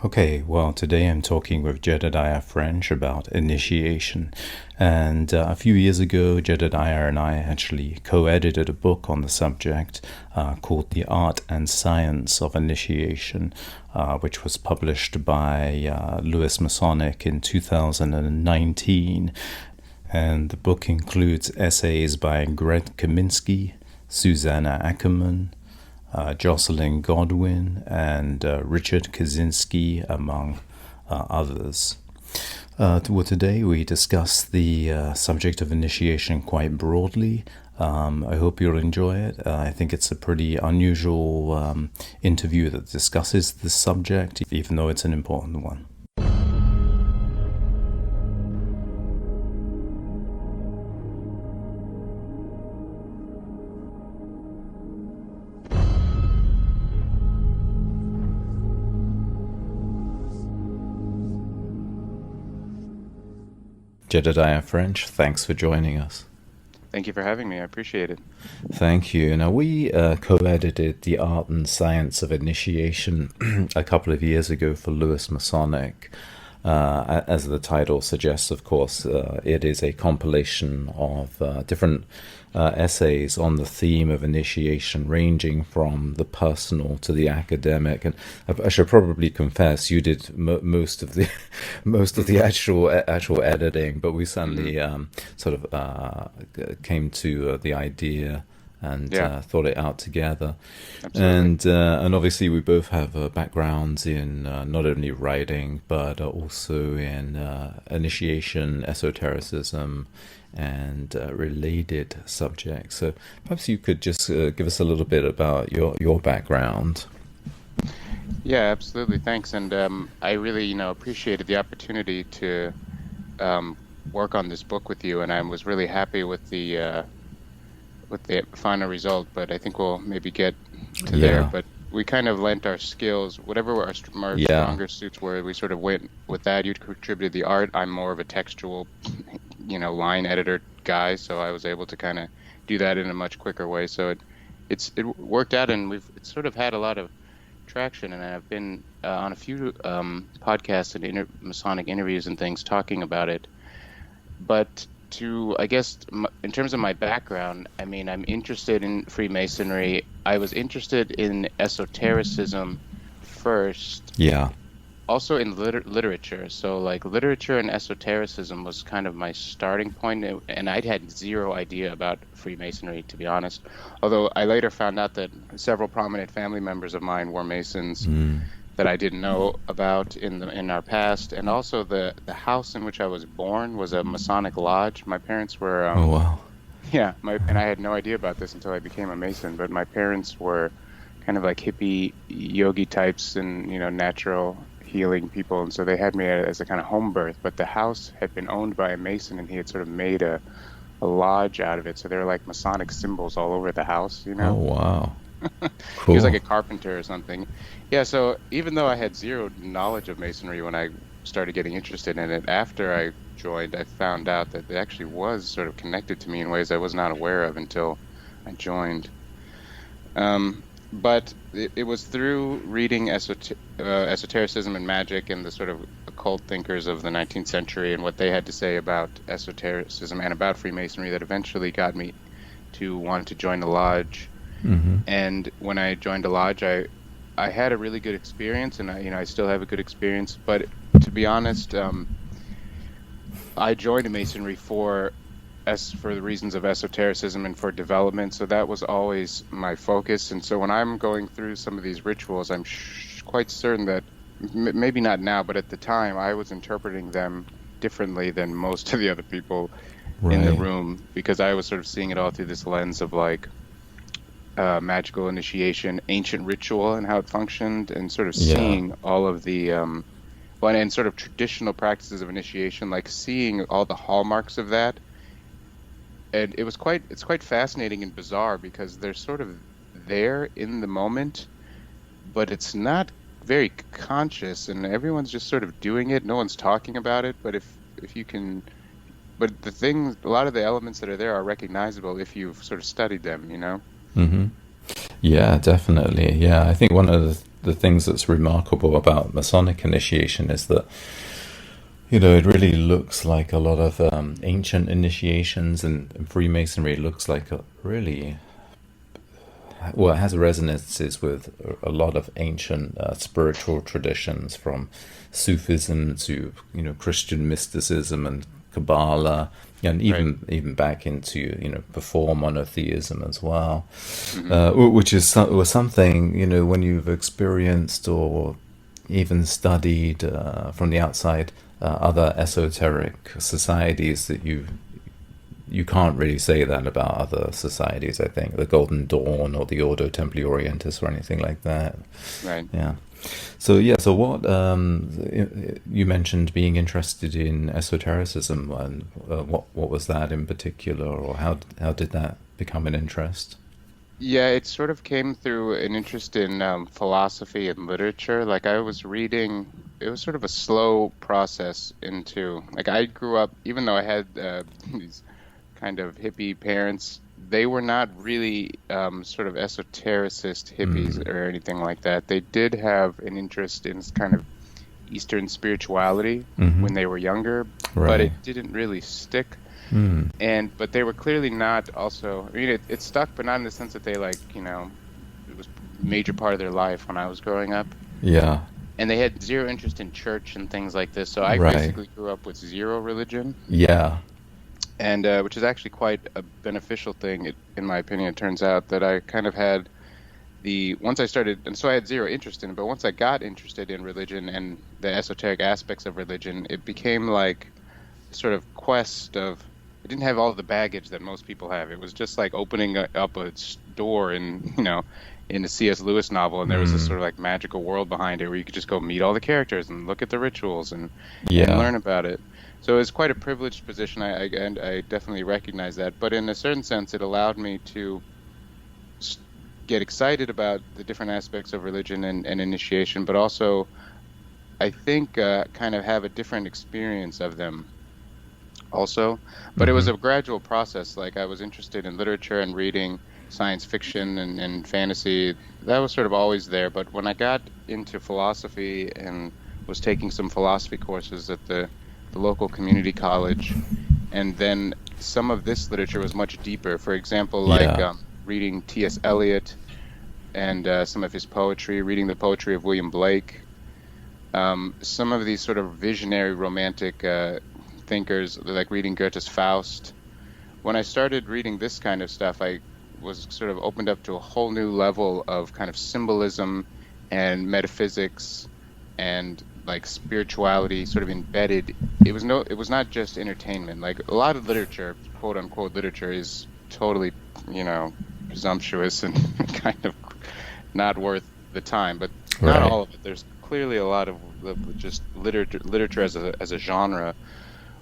Okay, well, today I'm talking with Jedediah French about initiation. And a few years ago, Jedediah and I actually co edited a book on the subject called The Art and Science of Initiation, which was published by Masonic in 2019. And the book includes essays by Greg Kaminsky, Susanna Ackerman, Jocelyn Godwin, and Richard Kaczynski, among others. Today we discuss the subject of initiation quite broadly. I hope you'll enjoy it. I think it's a pretty unusual interview that discusses this subject, even though it's an important one. Jedediah French, thanks for joining us. Thank you for having me. I appreciate it. Thank you. Now, we co-edited The Art and Science of Initiation a couple of years ago for Masonic. As the title suggests, of course, it is a compilation of different essays on the theme of initiation, ranging from the personal to the academic. And I should probably confess, you did most of the actual editing, but we certainly sort of came to the idea and thought it out together. Absolutely. And obviously we both have backgrounds in not only writing but also in initiation, esotericism, and related subjects. So perhaps you could just give us a little bit about your background. Yeah, absolutely. Thanks. And I really, appreciated the opportunity to work on this book with you, and I was really happy with the final result. But I think we'll maybe get to there. But we kind of lent our skills, whatever our stronger suits were. We sort of went with that. You contributed the art. I'm more of a textual, line editor guy, so I was able to kind of do that in a much quicker way. So it worked out, and it's sort of had a lot of traction. And I've been on a few podcasts and Masonic interviews and things talking about it. But I guess, in terms of my background, I mean, I'm interested in Freemasonry. I was interested in esotericism first. Yeah. Also in literature. So, like, literature and esotericism was kind of my starting point, and I had zero idea about Freemasonry, to be honest. Although I later found out that several prominent family members of mine were Masons that I didn't know about in our past. And also the house in which I was born was a Masonic lodge. My parents were Oh, wow. yeah, and I had no idea about this until I became a Mason, but my parents were kind of like hippie yogi types and, natural healing people, and so they had me as a kind of home birth. But the house had been owned by a Mason, and he had sort of made a lodge out of it, so there were like Masonic symbols all over the house, Oh, wow. Cool. He was like a carpenter or something. Yeah, so even though I had zero knowledge of Masonry when I started getting interested in it, after I joined, I found out that it actually was sort of connected to me in ways I was not aware of until I joined. But it was through reading esotericism and magic and the sort of occult thinkers of the 19th century and what they had to say about esotericism and about Freemasonry that eventually got me to want to join the lodge. And when I joined the lodge, I had a really good experience, and I still have a good experience. But to be honest, I joined Masonry for the reasons of esotericism and for development, so that was always my focus. And so when I'm going through some of these rituals, I'm quite certain that maybe not now, but at the time, I was interpreting them differently than most of the other people in the room, because I was sort of seeing it all through this lens of like magical initiation, ancient ritual, and how it functioned, and sort of seeing all of the and sort of traditional practices of initiation, like seeing all the hallmarks of that. And it's quite fascinating and bizarre, because they're sort of there in the moment, but it's not very conscious, and everyone's just sort of doing it. No one's talking about it, but if you can, but a lot of the elements that are there are recognizable if you've sort of studied them, Yeah, definitely. Yeah, I think one of the things that's remarkable about Masonic initiation is that, it really looks like a lot of ancient initiations, and Freemasonry looks like a really, well, it has resonances with a lot of ancient spiritual traditions, from Sufism to Christian mysticism and Kabbalah, and even back into before monotheism as well, which is was something when you've experienced or even studied from the outside other esoteric societies, that you can't really say that about other societies. I think the Golden Dawn or the Ordo Templi Orientis or anything like that. Right. Yeah. So what you mentioned being interested in esotericism, and what was that in particular, or how did that become an interest? Yeah, it sort of came through an interest in philosophy and literature. Like I was reading, it was sort of a slow process into, like I grew up, even though I had these kind of hippie parents, they were not really sort of esotericist hippies or anything like that. They did have an interest in kind of Eastern spirituality when they were younger, but it didn't really stick. But they were clearly not also, I mean, it stuck, but not in the sense that they it was a major part of their life when I was growing up. Yeah. And they had zero interest in church and things like this. So I basically grew up with zero religion. Yeah. And which is actually quite a beneficial thing, in my opinion. It turns out that I kind of had once I started, and so I had zero interest in it, but once I got interested in religion and the esoteric aspects of religion, it became like a sort of quest of, it didn't have all the baggage that most people have. It was just like opening up a door in a C.S. Lewis novel, and there was this sort of like magical world behind it where you could just go meet all the characters and look at the rituals and learn about it. So it was quite a privileged position. I definitely recognize that. But in a certain sense, it allowed me to get excited about the different aspects of religion and initiation, but also, I think, kind of have a different experience of them also. But it was a gradual process. Like I was interested in literature and reading science fiction and fantasy. That was sort of always there. But when I got into philosophy and was taking some philosophy courses at the local community college, and then some of this literature was much deeper. For example, reading T.S. Eliot and some of his poetry, reading the poetry of William Blake, some of these sort of visionary romantic thinkers, like reading Goethe's Faust. When I started reading this kind of stuff, I was sort of opened up to a whole new level of kind of symbolism and metaphysics and like spirituality sort of embedded. It was not just entertainment. Like a lot of literature, quote unquote literature, is totally, presumptuous and kind of not worth the time, but not all of it. There's clearly a lot of just literature as a genre,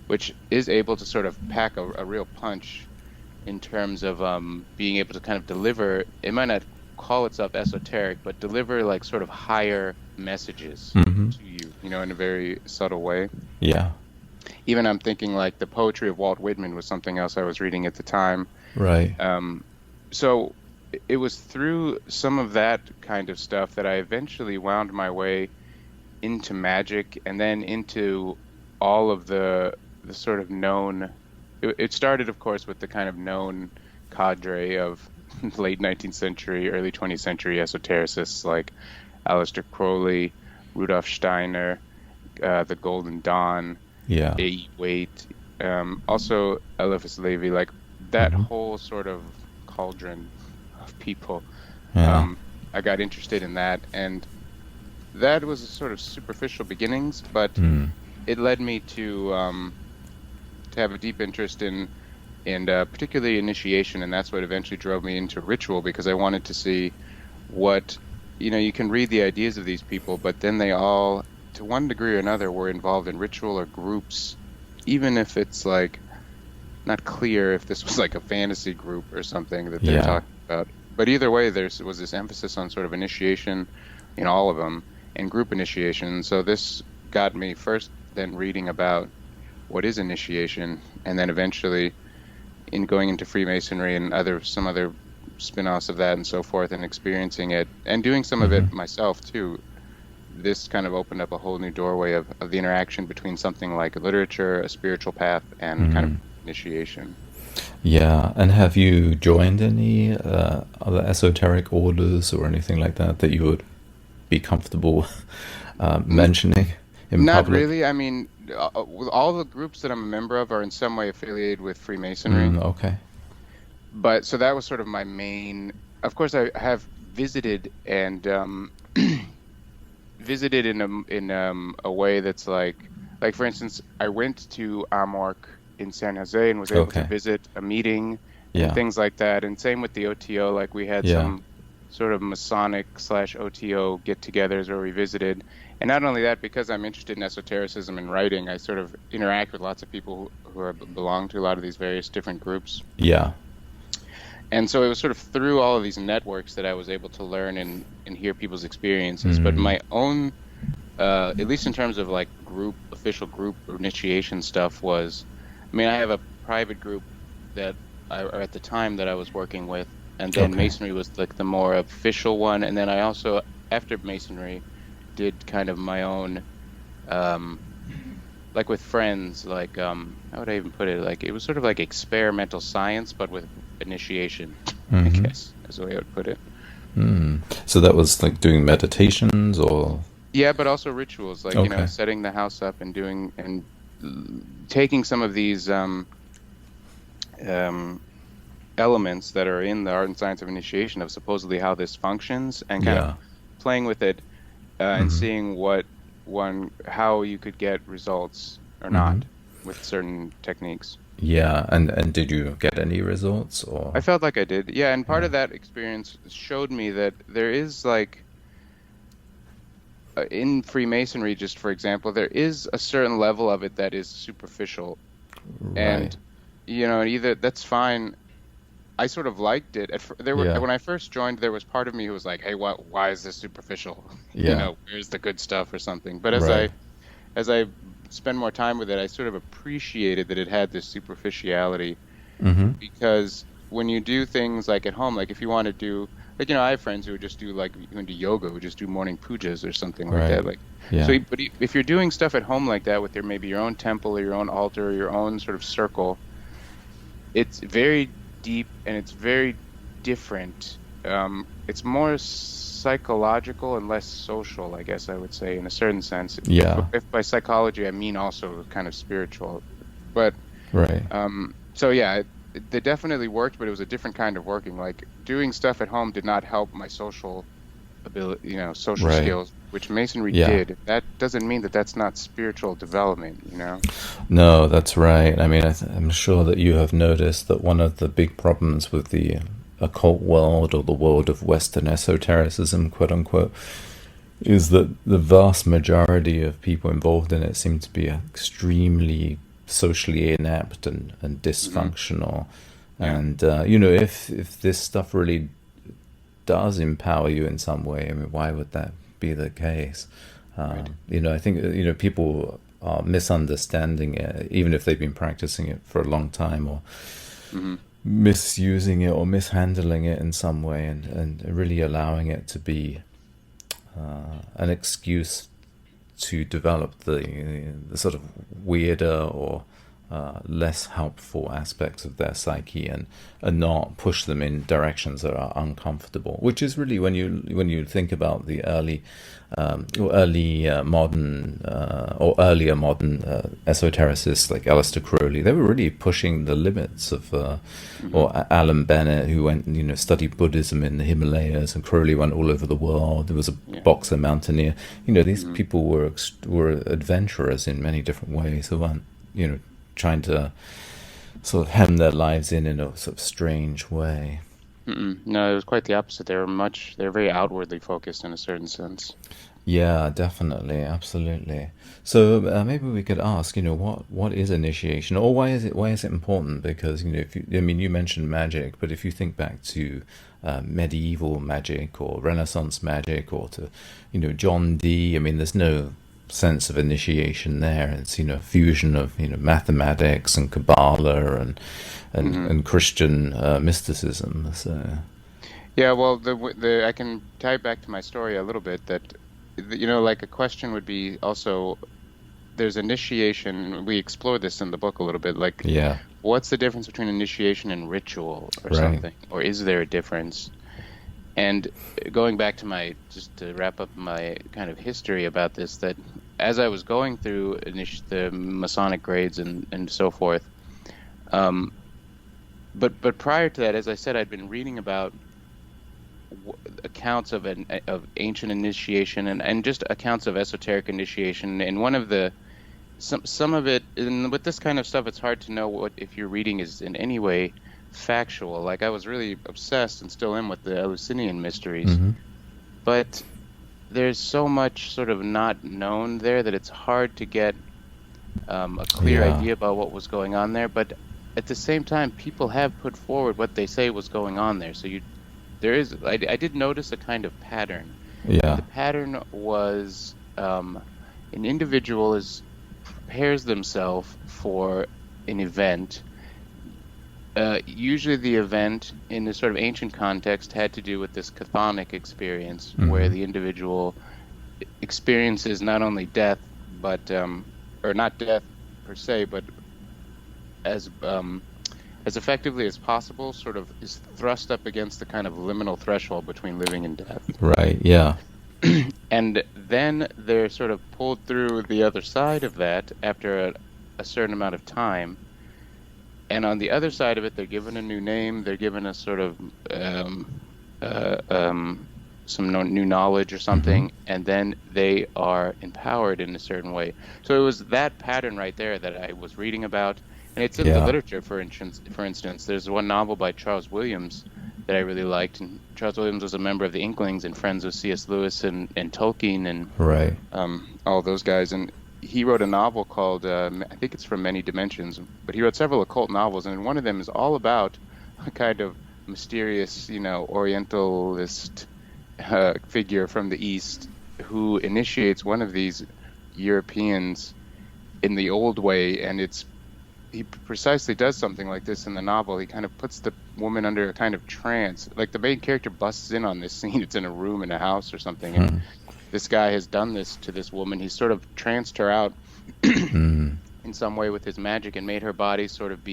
which is able to sort of pack a real punch in terms of being able to kind of deliver. It might not call itself esoteric, but deliver like sort of higher messages to you, in a very subtle way. Yeah. Even I'm thinking like the poetry of Walt Whitman was something else I was reading at the time. Right. So it was through some of that kind of stuff that I eventually wound my way into magic, and then into all of the sort of known. It started, of course, with the kind of known cadre of late 19th century, early 20th century esotericists like Aleister Crowley, Rudolf Steiner, the Golden Dawn, A. Waite, also Eliphas Levi, like that whole sort of cauldron of people. I got interested in that, and that was a sort of superficial beginnings, but it led me to have a deep interest in particularly initiation, and that's what eventually drove me into ritual, because I wanted to see what, you can read the ideas of these people, but then they all, to one degree or another, were involved in ritual or groups, even if it's like not clear if this was like a fantasy group or something that they're talking about. But either way, there was this emphasis on sort of initiation in all of them, and group initiation. So this got me first then reading about what is initiation, and then eventually in going into Freemasonry and some other spin-offs of that and so forth, and experiencing it and doing some of it myself too. This kind of opened up a whole new doorway of the interaction between something like literature, a spiritual path, and kind of initiation. Yeah, and have you joined any other esoteric orders or anything like that that you would be comfortable mentioning in Not public? really. I mean, all the groups that I'm a member of are in some way affiliated with Freemasonry. Okay. But so that was sort of my main. Of course, I have visited and visited in a way that's like for instance, I went to Amorc in San Jose and was able to visit a meeting and things like that. And same with the OTO, like we had some sort of Masonic / OTO get-togethers where we visited. And not only that, because I'm interested in esotericism and writing, I sort of interact with lots of people who belong to a lot of these various different groups. Yeah. And so it was sort of through all of these networks that I was able to learn and hear people's experiences. But my own, at least in terms of like official group initiation stuff was, I mean, I have a private group that at the time that I was working with, and then Masonry was like the more official one. And then I also, after Masonry, did kind of my own, like with friends, like, how would I even put it? Like, it was sort of like experimental science, but with initiation, I guess, is the way I would put it. So that was like doing meditations or? Yeah, but also rituals, like, you know, setting the house up and doing, and taking some of these elements that are in the art and science of initiation of supposedly how this functions, and kind of playing with it and seeing how you could get results or not with certain techniques. Yeah, and did you get any results? Or I felt like I did. Yeah, and part of that experience showed me that there is like in Freemasonry, just for example, there is a certain level of it that is superficial, and you know, either that's fine. I sort of liked it. When I first joined, there was part of me who was like, "Hey, why is this superficial? You know, where's the good stuff or something?" But as I spend more time with it, I sort of appreciated that it had this superficiality, because when you do things like at home, like if you want to do, like, you know, I have friends who would just do like, who do yoga, who just do morning pujas or something like that. Like, so, but if you're doing stuff at home like that with maybe your own temple or your own altar or your own sort of circle, it's very deep and it's very different. It's more psychological and less social, I guess I would say, in a certain sense. If by psychology I mean also kind of spiritual, but so yeah, it definitely worked, but it was a different kind of working. Like, doing stuff at home did not help my social ability, you know, social skills, which Masonry did. That doesn't mean that that's not spiritual development, you know? No, that's right. I mean, I'm sure that you have noticed that one of the big problems with the occult world, or the world of Western esotericism, quote unquote, is that the vast majority of people involved in it seem to be extremely socially inept and dysfunctional. And you know, if this stuff really does empower you in some way, I mean, why would that be the case? You know, I think, you know, people are misunderstanding it, even if they've been practicing it for a long time, or misusing it or mishandling it in some way, and really allowing it to be an excuse to develop the sort of weirder or less helpful aspects of their psyche, and not push them in directions that are uncomfortable. Which is really, when you think about the earlier modern esotericists like Aleister Crowley, they were really pushing the limits of, or Alan Bennett, who went, you know, studied Buddhism in the Himalayas, and Crowley went all over the world. There was a boxer, mountaineer. You know, these people were adventurers in many different ways. They weren't, you know, trying to sort of hem their lives in a sort of strange way. No, it was quite the opposite. They're very outwardly focused in a certain sense. Yeah, definitely, absolutely. So maybe we could ask, you know, what is initiation, or why is it important? Because, you know, you mentioned magic, but if you think back to medieval magic or Renaissance magic, or to, you know, John Dee, I mean, there's no sense of initiation there. It's, you know, fusion of, you know, mathematics and Kabbalah and Christian mysticism. So Yeah, well, the I can tie it back to my story a little bit that like a question would be also there's initiation, and we explore this in the book a little bit, like Yeah, what's the difference between initiation and ritual or right. something? Or is there a difference? And going back to just to wrap up my kind of history about this, that as I was going through the Masonic grades and so forth, um, but prior to that, as I said, I'd been reading about accounts of ancient initiation and just accounts of esoteric initiation. And one of the some of it, and with this kind of stuff, it's hard to know what if your reading is in any way factual. Like I was really obsessed and still am with the Eleusinian mysteries, Hmm. but there's so much sort of not known there that it's hard to get a clear Yeah, idea about what was going on there. But at the same time, people have put forward what they say was going on there. So I did notice a kind of pattern, and yeah. the pattern was an individual prepares themselves for an event. Usually, the event in this sort of ancient context had to do with this chthonic experience, where Hmm. the individual experiences not only death, but or not death per se, but as um, as effectively as possible, sort of is thrust up against the kind of liminal threshold between living and death. Right, yeah. And then they're sort of pulled through the other side of that after a certain amount of time. And on the other side of it, they're given a new name. They're given a sort of uh, um, some new knowledge or Hmm. something, and then they are empowered in a certain way. So it was that pattern right there that I was reading about, and it's in the Yeah, literature. For instance, there's one novel by Charles Williams that I really liked, and Charles Williams was a member of the Inklings and friends with C.S. Lewis and Tolkien and right. all those guys. And he wrote a novel called, I think it's From Many Dimensions, but he wrote several occult novels, and one of them is all about a kind of mysterious, Orientalist figure from the East who initiates one of these Europeans in the old way, and he precisely does something like this in the novel. He kind of puts the woman under a kind of trance. Like the main character busts in on this scene. It's in a room in a house or something, and Hmm. this guy has done this to this woman. He's sort of tranced her out Mm. in some way with his magic and made her body sort of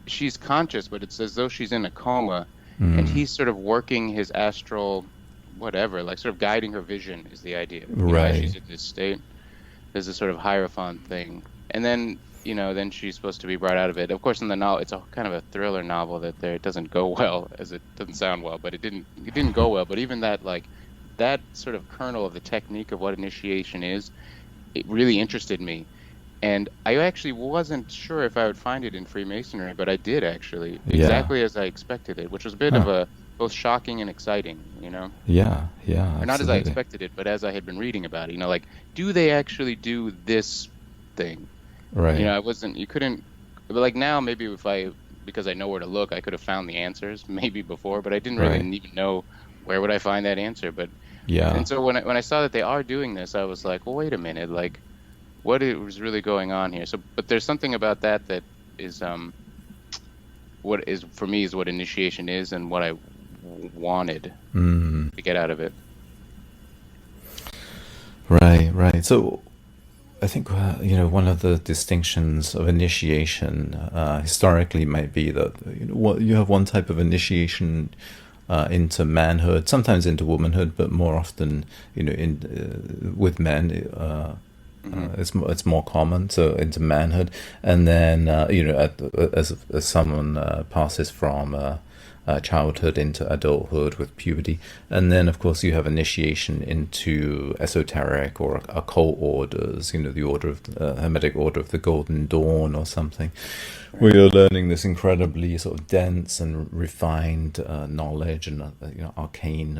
she's conscious, but it's as though she's in a coma, and Mm. he's sort of working his astral whatever, like sort of guiding her vision is the idea. As Right. she's in this state, there's a sort of hierophant thing. And then, then she's supposed to be brought out of it. Of course, in the novel, it's a kind of a thriller novel that it doesn't go well, as it doesn't sound well, but it didn't go well. But even that, like, that sort of kernel of the technique of what initiation is, it really interested me. And I actually wasn't sure if I would find it in Freemasonry, but I did actually, Yeah. exactly as I expected it, which was a bit of Huh. a both shocking and exciting. Yeah, yeah, Or not as I absolutely. expected it, but as I had been reading about it, like, do they actually do this thing? Right, I wasn't, you couldn't, but like now, maybe because I know where to look, I could have found the answers maybe before, but I didn't really right. even know where would I find that answer. Yeah. And so when I saw that they are doing this, I was like, well, wait a minute, like, what is really going on here? So, but there's something about that is, what is for me is what initiation is and what I wanted Mm. to get out of it. Right, right. So I think one of the distinctions of initiation historically might be that you have one type of initiation into manhood, sometimes into womanhood, but more often in with men. Hmm. It's more common, so into manhood, and then as someone passes from childhood into adulthood with puberty, and then of course you have initiation into esoteric or occult orders, the order of Hermetic Order of the Golden Dawn or something, where Right. you're learning this incredibly sort of dense and refined knowledge and arcane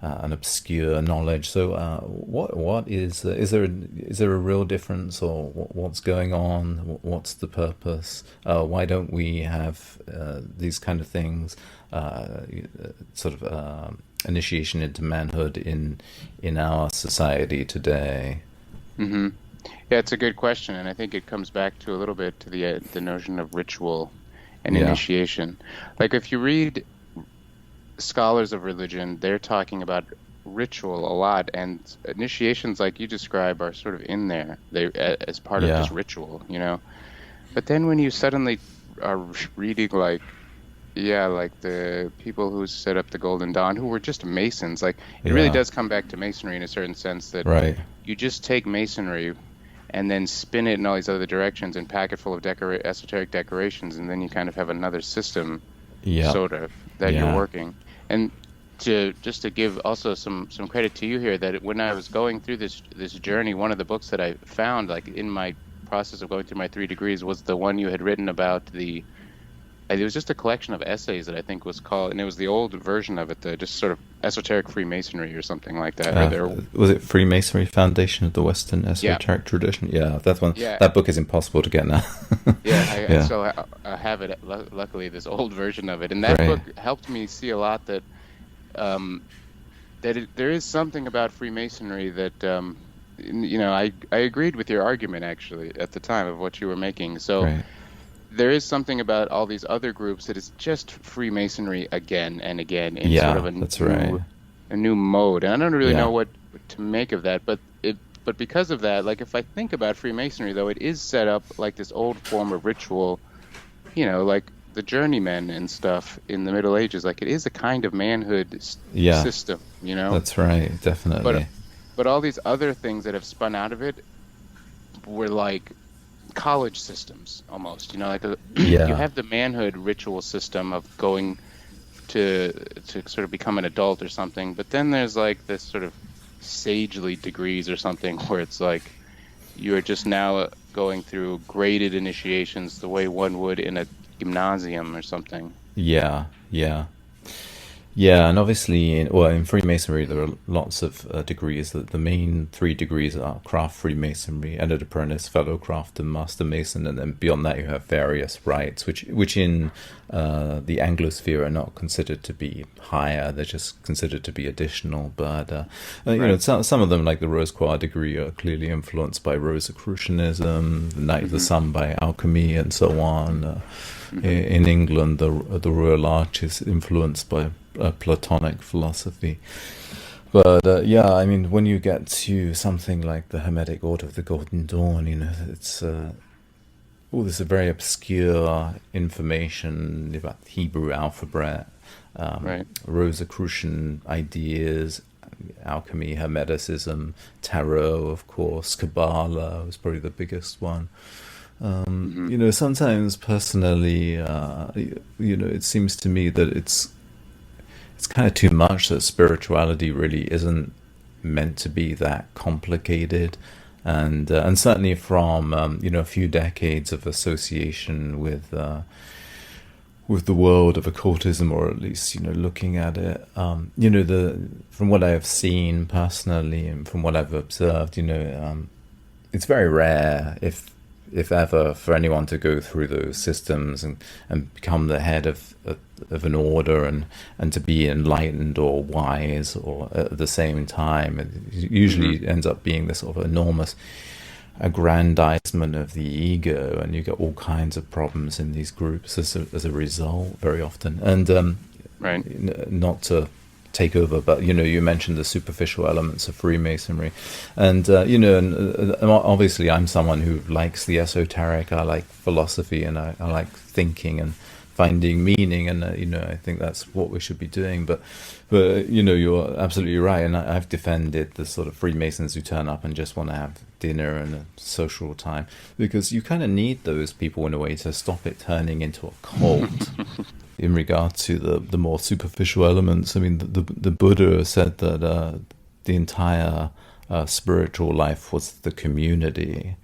and obscure knowledge. So, what is there a real difference, or what's going on? What's the purpose? Why don't we have these kind of things, sort of initiation into manhood in our society today? Hmm. Yeah, it's a good question, and I think it comes back to a little bit to the notion of ritual and Yeah. initiation. Like if you read scholars of religion, they're talking about ritual a lot, and initiations like you describe are sort of in there. As part of just Yeah, ritual, you know. But then when you suddenly are reading like, yeah, like the people who set up the Golden Dawn, who were just Masons, like it really yeah, does come back to Masonry in a certain sense that right. you just take Masonry and then spin it in all these other directions and pack it full of esoteric decorations, and then you kind of have another system, Yeah, sort of, that you're yeah, working. And to just to give also some credit to you here, that when I was going through this journey, one of the books that I found, like in my process of going through my 3 degrees, was the one you had written about the. It was just a collection of essays that I think was called, and it was the old version of it, the just sort of esoteric Freemasonry or something like that, or Uh, their. was it Freemasonry Foundation of the Western Yeah, Esoteric Tradition? Yeah, that one. yeah. That book is impossible to get now. Yeah, I Yeah, still have it, luckily, this old version of it. And that right. book helped me see a lot that um, there is something about Freemasonry that I agreed with your argument actually at the time of what you were making. So Right. there is something about all these other groups that is just Freemasonry again and again in sort of Yeah, that's right. a new mode. And I don't really know Yeah, what to make of that, but because of that, like if I think about Freemasonry though, it is set up like this old form of ritual, like the journeymen and stuff in the Middle Ages. Like it is a kind of manhood yeah, system. that's right. But Definitely. but all these other things that have spun out of it were like college systems almost. Like you Yeah, have the manhood ritual system of going to sort of become an adult or something, but then there's like this sort of sagely degrees or something where it's like you are just now going through graded initiations the way one would in a gymnasium or something. yeah, yeah. Yeah, and obviously, in Freemasonry, there are lots of degrees. The main 3 degrees are Craft Freemasonry, Entered Apprentice, Fellow Craft, and Master Mason, and then beyond that, you have various rights, which in the Anglosphere are not considered to be higher; they're just considered to be additional. But Right. some of them, like the Rose Quarter degree, are clearly influenced by Rosicrucianism, the Night of the Hmm. Sun by alchemy, and so on. Hmm. In England, the Royal Arch is influenced by Platonic philosophy. But yeah, I mean, when you get to something like the Hermetic Order of the Golden Dawn, it's all this very obscure information about Hebrew alphabet, Right. Rosicrucian ideas, alchemy, Hermeticism, tarot, of course, Kabbalah was probably the biggest one. Hmm. Sometimes personally, it seems to me that it's kind of too much, that spirituality really isn't meant to be that complicated, and certainly from a few decades of association with the world of occultism, or at least looking at it, the from what I have seen personally and from what I've observed, it's very rare, if ever, for anyone to go through those systems and become the head of an order, and to be enlightened or wise or at the same time. It Hmm. usually ends up being this sort of enormous aggrandizement of the ego, and you get all kinds of problems in these groups as a result very often. And Right. not to take over, but you mentioned the superficial elements of Freemasonry, and obviously I'm someone who likes the esoteric. I like philosophy, and I like thinking and finding meaning, and I think that's what we should be doing. But you're absolutely right, and I've defended the sort of Freemasons who turn up and just want to have dinner and a social time, because you kind of need those people in a way to stop it turning into a cult. In regard to the more superficial elements, I mean, the Buddha said that the entire spiritual life was the community.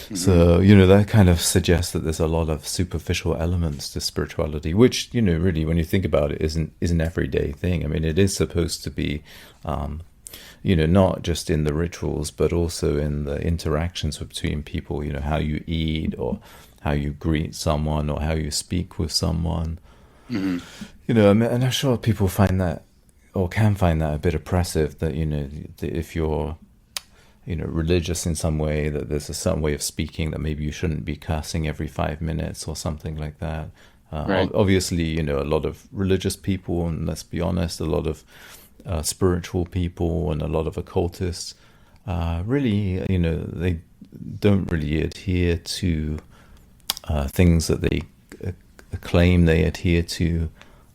Hmm. So, that kind of suggests that there's a lot of superficial elements to spirituality, which, really, when you think about it, is an everyday thing. I mean, it is supposed to be, not just in the rituals, but also in the interactions between people, how you eat, or how you greet someone, or how you speak with someone. Hmm. And I'm sure people find that, or can find that, a bit oppressive, that, that if you're, religious in some way, that there's a certain way of speaking, that maybe you shouldn't be cursing every 5 minutes or something like that. Right. Obviously, a lot of religious people, and let's be honest, a lot of spiritual people and a lot of occultists, really, they don't really adhere to things that they claim they adhere to.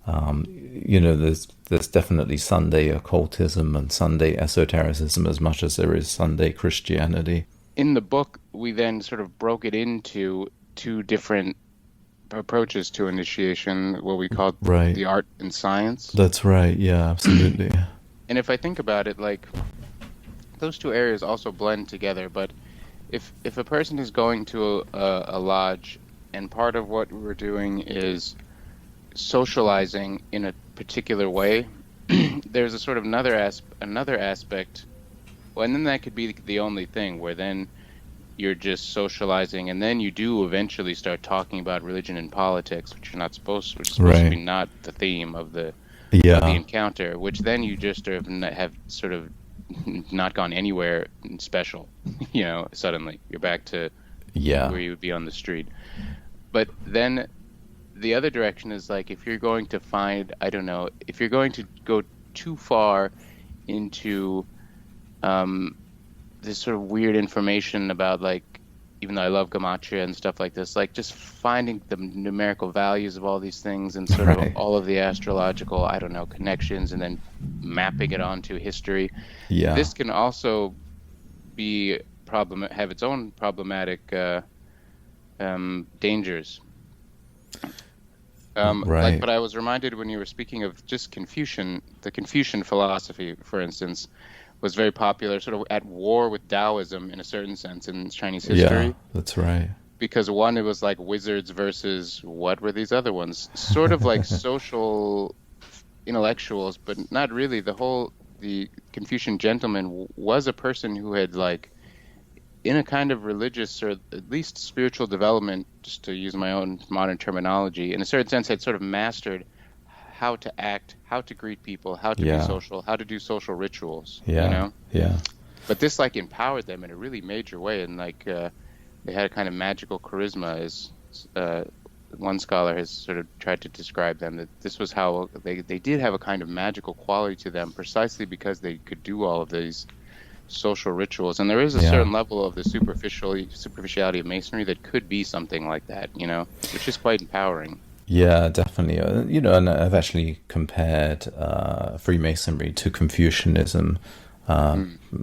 There's definitely Sunday occultism and Sunday esotericism as much as there is Sunday Christianity. In the book, we then sort of broke it into two different approaches to initiation, what we call Right. the art and science. That's right. Yeah, absolutely. And if I think about it, like those two areas also blend together. But if a person is going to a lodge, and part of what we're doing is socializing in a particular way, there's a sort of another aspect. Well, and then that could be the only thing where then you're just socializing, and then you do eventually start talking about religion and politics, which is supposed to be not the theme of the encounter, which then you just have sort of not gone anywhere special, suddenly you're back to where you would be on the street. But then the other direction is like, if you're going to find, I don't know, if you're going to go too far into this sort of weird information about, like, even though I love gematria and stuff like this, like just finding the numerical values of all these things and sort of all of the astrological, I don't know, connections, and then mapping it onto history. Yeah. This can also be have its own problematic dangers. But I was reminded when you were speaking of just Confucian, the Confucian philosophy, for instance, was very popular, sort of at war with Taoism in a certain sense in Chinese history. Yeah, that's right. Because one, it was like wizards versus what were these other ones? Sort of like social intellectuals, but not really. The Confucian gentleman was a person who had, like, in a kind of religious or at least spiritual development, just to use my own modern terminology, in a certain sense had sort of mastered how to act, how to greet people, how to be social, how to do social rituals, Yeah. But this, like, empowered them in a really major way, and like they had a kind of magical charisma, as one scholar has sort of tried to describe them, that this was how they did have a kind of magical quality to them, precisely because they could do all of these social rituals. And there is a certain level of the superficiality of Masonry that could be something like that, which is quite empowering. Yeah, definitely. And I've actually compared Freemasonry to Confucianism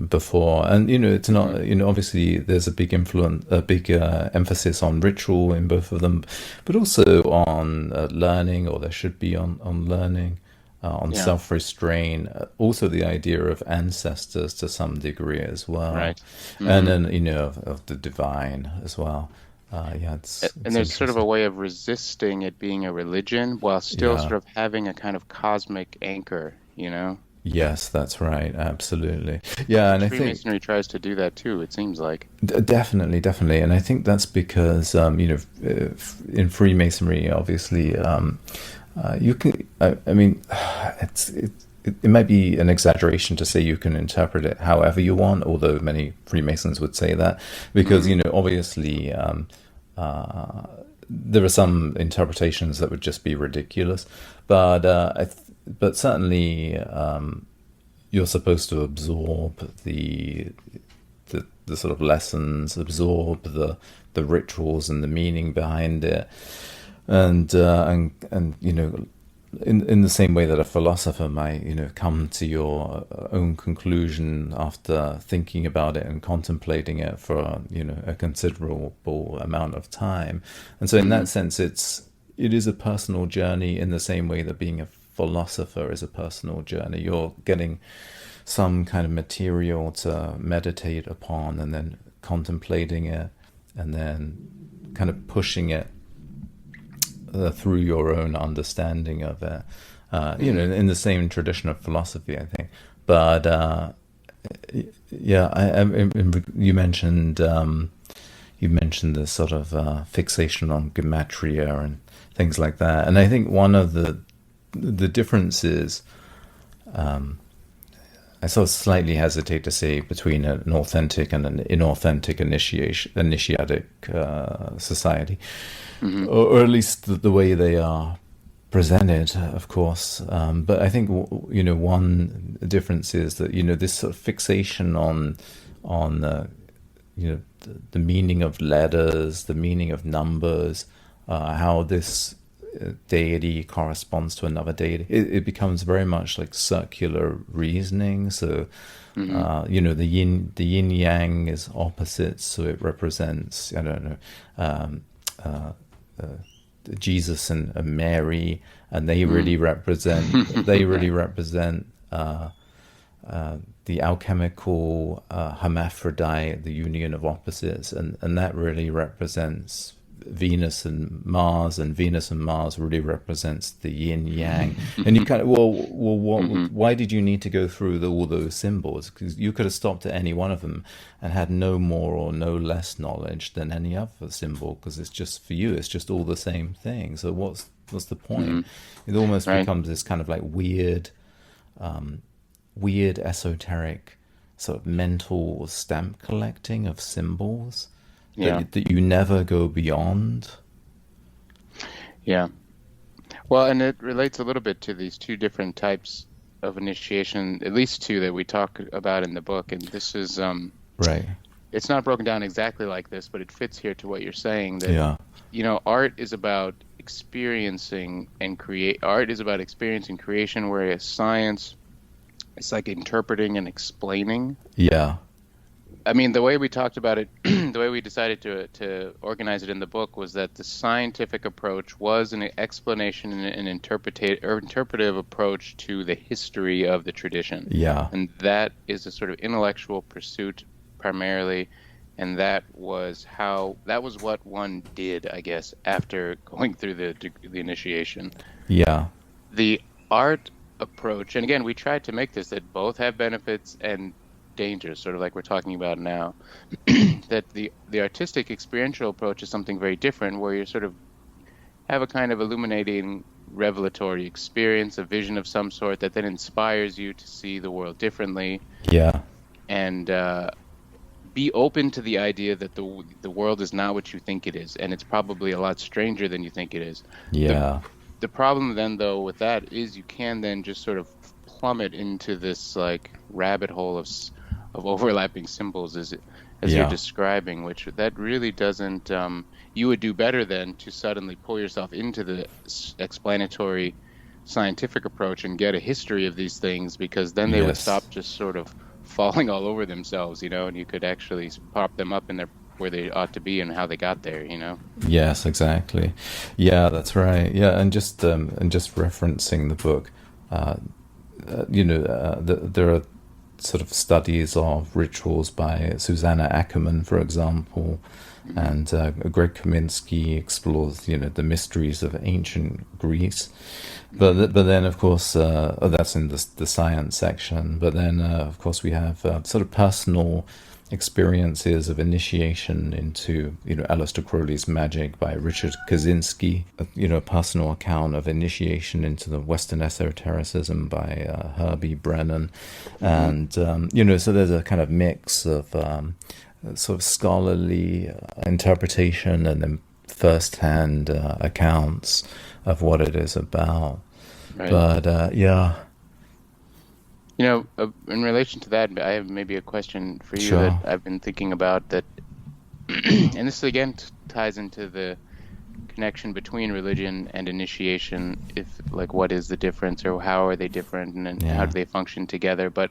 before, and it's not. Obviously, there's a big emphasis on ritual in both of them, but also on learning, or there should be on learning, on self-restraint. Also, the idea of ancestors to some degree as well, right? And then of the divine as well. It's there's sort of a way of resisting it being a religion while still sort of having a kind of cosmic anchor, Yes, that's right. Absolutely. Yeah, and I think Freemasonry tries to do that too, it seems like. Definitely, and I think that's because in Freemasonry, obviously, you can. I mean, it might be an exaggeration to say you can interpret it however you want, although many Freemasons would say that, because obviously there are some interpretations that would just be ridiculous, but certainly you're supposed to absorb the sort of lessons, absorb the rituals and the meaning behind it, and in the same way that a philosopher might come to your own conclusion after thinking about it and contemplating it for a considerable amount of time. And so in that sense it is a personal journey, in the same way that being a philosopher is a personal journey. You're getting some kind of material to meditate upon, and then contemplating it, and then kind of pushing it through your own understanding of it, in the same tradition of philosophy, I think. But you mentioned the sort of fixation on gematria and things like that, and I think one of the differences I sort of slightly hesitate to say between an authentic and an inauthentic initiatic society, Hmm. or at least the way they are presented, of course. But I think one difference is that this sort of fixation on the meaning of letters, the meaning of numbers, how this deity corresponds to another deity. It becomes very much like circular reasoning. So, Hmm. the yin yang is opposites, so it represents, I don't know, um, uh, Jesus and Mary, and they really represent the alchemical hermaphrodite, the union of opposites, and that really represents Venus and Mars, and Venus and Mars really represents the yin yang. And you kind of, Hmm. why did you need to go through all those symbols? Because you could have stopped at any one of them and had no more or no less knowledge than any other symbol, because it's just, for you, it's just all the same thing. So what's the Hmm. point? It almost Right. becomes this kind of like weird esoteric sort of mental stamp collecting of symbols Yeah. that you never go beyond. Yeah. Well, and it relates a little bit to these two different types of initiation, at least two that we talk about in the book. And this is, Right. it's not broken down exactly like this, but it fits here to what you're saying that, Yeah. art is about experiencing and create. Art is about experiencing creation, whereas science, it's like interpreting and explaining. Yeah. I mean, the way we talked about it, the way we decided to organize it in the book was that the scientific approach was an explanation and an interpretive approach to the history of the tradition. Yeah. And that is a sort of intellectual pursuit primarily, and that was what one did, I guess, after going through the initiation. Yeah. The art approach, and again, we tried to make this that both have benefits and dangers, sort of like we're talking about now. That the artistic experiential approach is something very different, where you sort of have a kind of illuminating revelatory experience, a vision of some sort that then inspires you to see the world differently Yeah. and be open to the idea that the world is not what you think it is, and it's probably a lot stranger than you think it is. The Yeah. the problem then, though, with that is you can then just sort of plummet into this like rabbit hole of overlapping symbols as you're Yeah. describing, which that really doesn't. You would do better then to suddenly pull yourself into the explanatory scientific approach and get a history of these things, because then they would Yes. stop just sort of falling all over themselves, and you could actually pop them up in their where they ought to be and how they got there. Yes, exactly. Yeah, that's right. Yeah, and just referencing the book, uh, there are sort of studies of rituals by Susanna Ackerman, for example, Hmm. and Greg Kaminsky explores, the mysteries of ancient Greece. But Hmm. but then, of course, that's in the science section. But then, of course, we have sort of personal experiences of initiation into, Aleister Crowley's magic by Richard Kaczynski, a personal account of initiation into the Western esotericism by Herbie Brennan. Hmm. And, so there's a kind of mix of sort of scholarly interpretation and then first-hand accounts of what it is about. Right. But yeah, In relation to that, I have maybe a question for you that sure. I've been thinking about that, and this again ties into the connection between religion and initiation, if like what is the difference or how are they different and then how Yeah, do they function together? But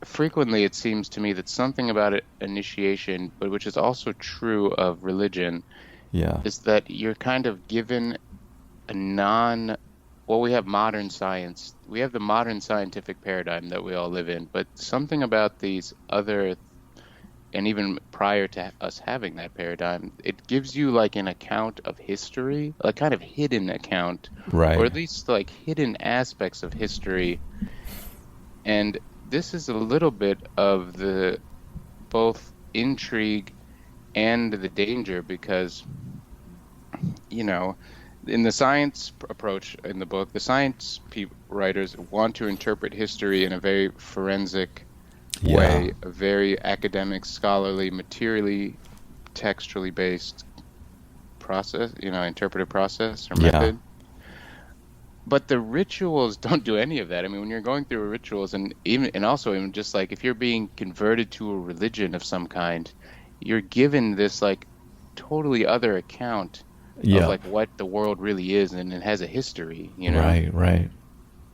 frequently it seems to me that something about initiation, but which is also true of religion, yeah, is that you're kind of given a non well, we have modern science. We have the modern scientific paradigm that we all live in, but something about these other, and even prior to us having that paradigm, it gives you like an account of history, a kind of hidden account, or right. at least like hidden aspects of history. And this is a little bit of the both intrigue and the danger because, you know, in the science approach in the book, the science writers want to interpret history in a very forensic Yeah. way, a very academic, scholarly, materially, textually based process, interpretive process or Yeah. method. But the rituals don't do any of that. I mean, when you're going through rituals, and also even just like if you're being converted to a religion of some kind, you're given this like totally other account of Yeah. like what the world really is, and it has a history, you know? Right. Right.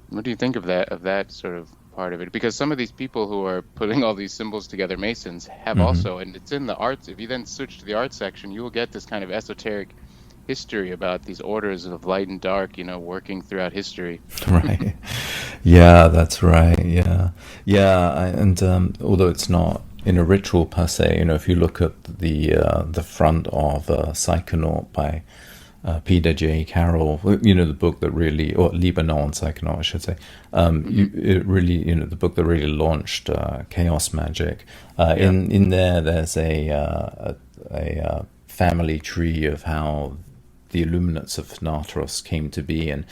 What do you think of that sort of part of it? Because some of these people who are putting all these symbols together, Masons, have Hmm. also, and it's in the arts. If you then switch to the art section, you will get this kind of esoteric history about these orders of light and dark, working throughout history. Right. Yeah, that's right. Yeah. Yeah. And although it's not in a ritual per se, if you look at the front of Psychonaut by Peter J. Carroll, the book that really, or Libanon Psychonaut, I should say, Hmm. it really, the book that really launched chaos magic. Yeah. In there, there's a family tree of how the Illuminates of Natros came to be, and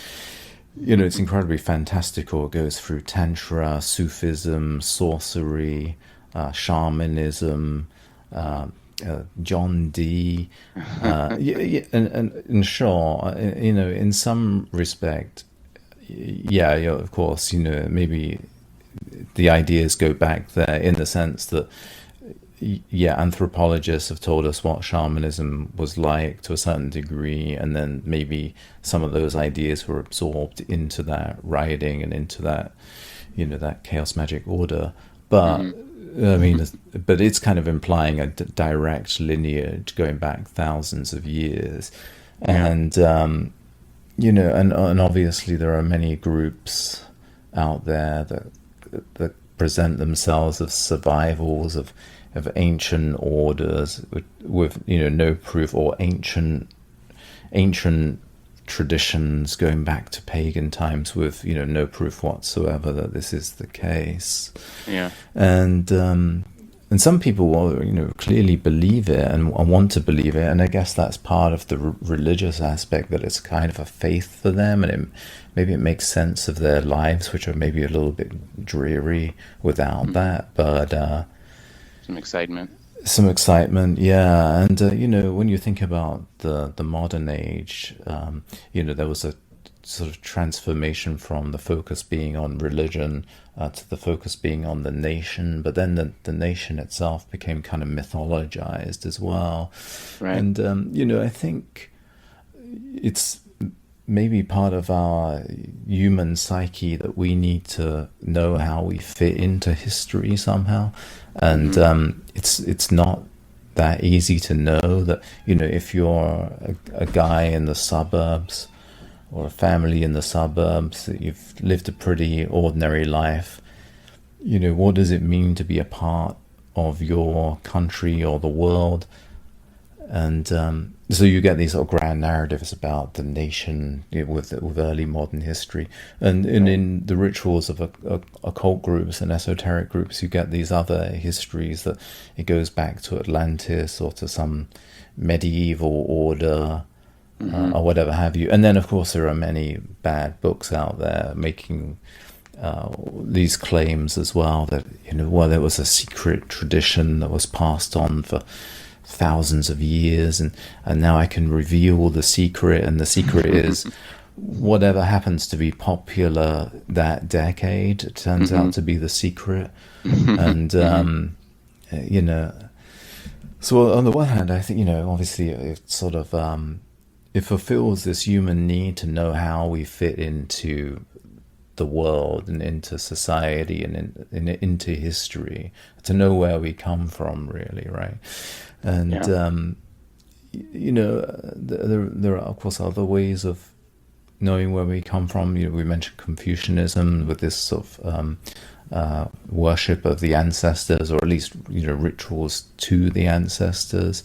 it's incredibly fantastical. It goes through Tantra, Sufism, sorcery, shamanism, John Dee. And sure, in some respect, yeah, of course, maybe the ideas go back there in the sense that, yeah, anthropologists have told us what shamanism was like to a certain degree, and then maybe some of those ideas were absorbed into that writing and into that, that chaos magic order. But Hmm. I mean, but it's kind of implying a direct lineage going back thousands of years, Yeah. and and obviously there are many groups out there that present themselves as survivals of ancient orders with no proof, or ancient traditions going back to pagan times with no proof whatsoever that this is the case. Yeah. And some people will clearly believe it and want to believe it, and I guess that's part of the religious aspect, that it's kind of a faith for them, and maybe it makes sense of their lives, which are maybe a little bit dreary without Hmm. that, but Some excitement. some excitement, yeah. And when you think about the modern age, there was a sort of transformation from the focus being on religion to the focus being on the nation, but then the nation itself became kind of mythologized as well. Right. And I think it's maybe part of our human psyche that we need to know how we fit into history somehow, and Hmm. it's not that easy to know that if you're a guy in the suburbs or a family in the suburbs, that you've lived a pretty ordinary life, what does it mean to be a part of your country or the world? And so you get these sort of grand narratives about the nation, with early modern history, and Right. in the rituals of occult groups and esoteric groups, you get these other histories that it goes back to Atlantis or to some medieval order, Hmm. or whatever have you. And then, of course, there are many bad books out there making these claims as well, that well, there was a secret tradition that was passed on for thousands of years, and now I can reveal the secret, and the secret is whatever happens to be popular that decade, it turns Hmm. out to be the secret. And Hmm. you know so on the one hand, I think obviously it sort of it fulfills this human need to know how we fit into the world and into society and into history, to know where we come from, really, right? And Yeah. there are, of course, other ways of knowing where we come from. We mentioned Confucianism with this sort of worship of the ancestors, or at least rituals to the ancestors.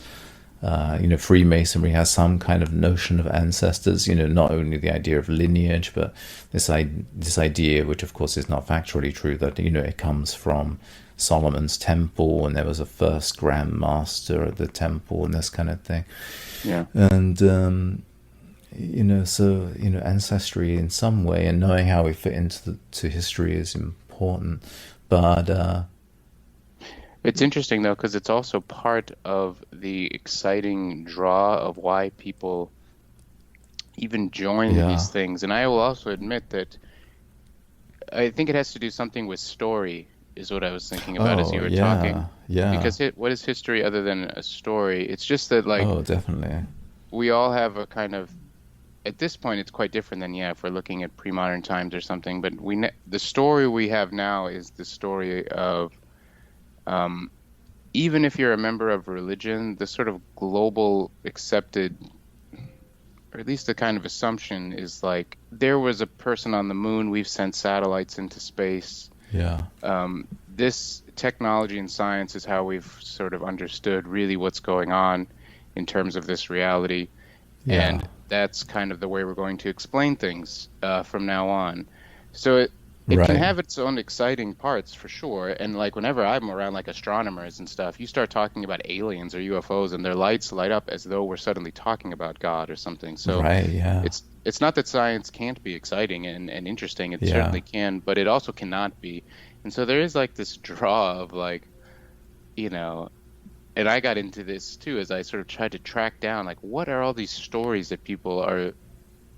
Freemasonry has some kind of notion of ancestors. Not only the idea of lineage, but this idea, which of course is not factually true, that it comes from Solomon's temple, and there was a first Grand Master at the temple, and this kind of thing. Yeah. And so ancestry in some way and knowing how we fit into to history is important, but It's interesting though, because it's also part of the exciting draw of why people even join yeah. these things. And I will also admit that I think it has to do something with story, is what I was thinking about as Oh you were talking. yeah, yeah. Because what is history other than a story? It's just that, like, Oh, definitely. we all have a kind of, at this point, it's quite different than, yeah, if we're looking at pre-modern times or something. But the story we have now is the story of, um, even if you're a member of religion, the sort of global accepted, or at least the kind of assumption is like there was a person on the moon, we've sent satellites into space. Yeah, This technology and science is how we've sort of understood really what's going on in terms of this reality. yeah. And that's kind of the way we're going to explain things from now on. So it can Right, have its own exciting parts for sure. And like whenever I'm around like astronomers and stuff, you start talking about aliens or UFOs and their lights light up as though we're suddenly talking about God or something. So right. Yeah, it's not that science can't be exciting and interesting. It yeah. certainly can, but it also cannot be. And so there is like this draw of like, you know, and I got into this too as I sort of tried to track down like what are all these stories that people are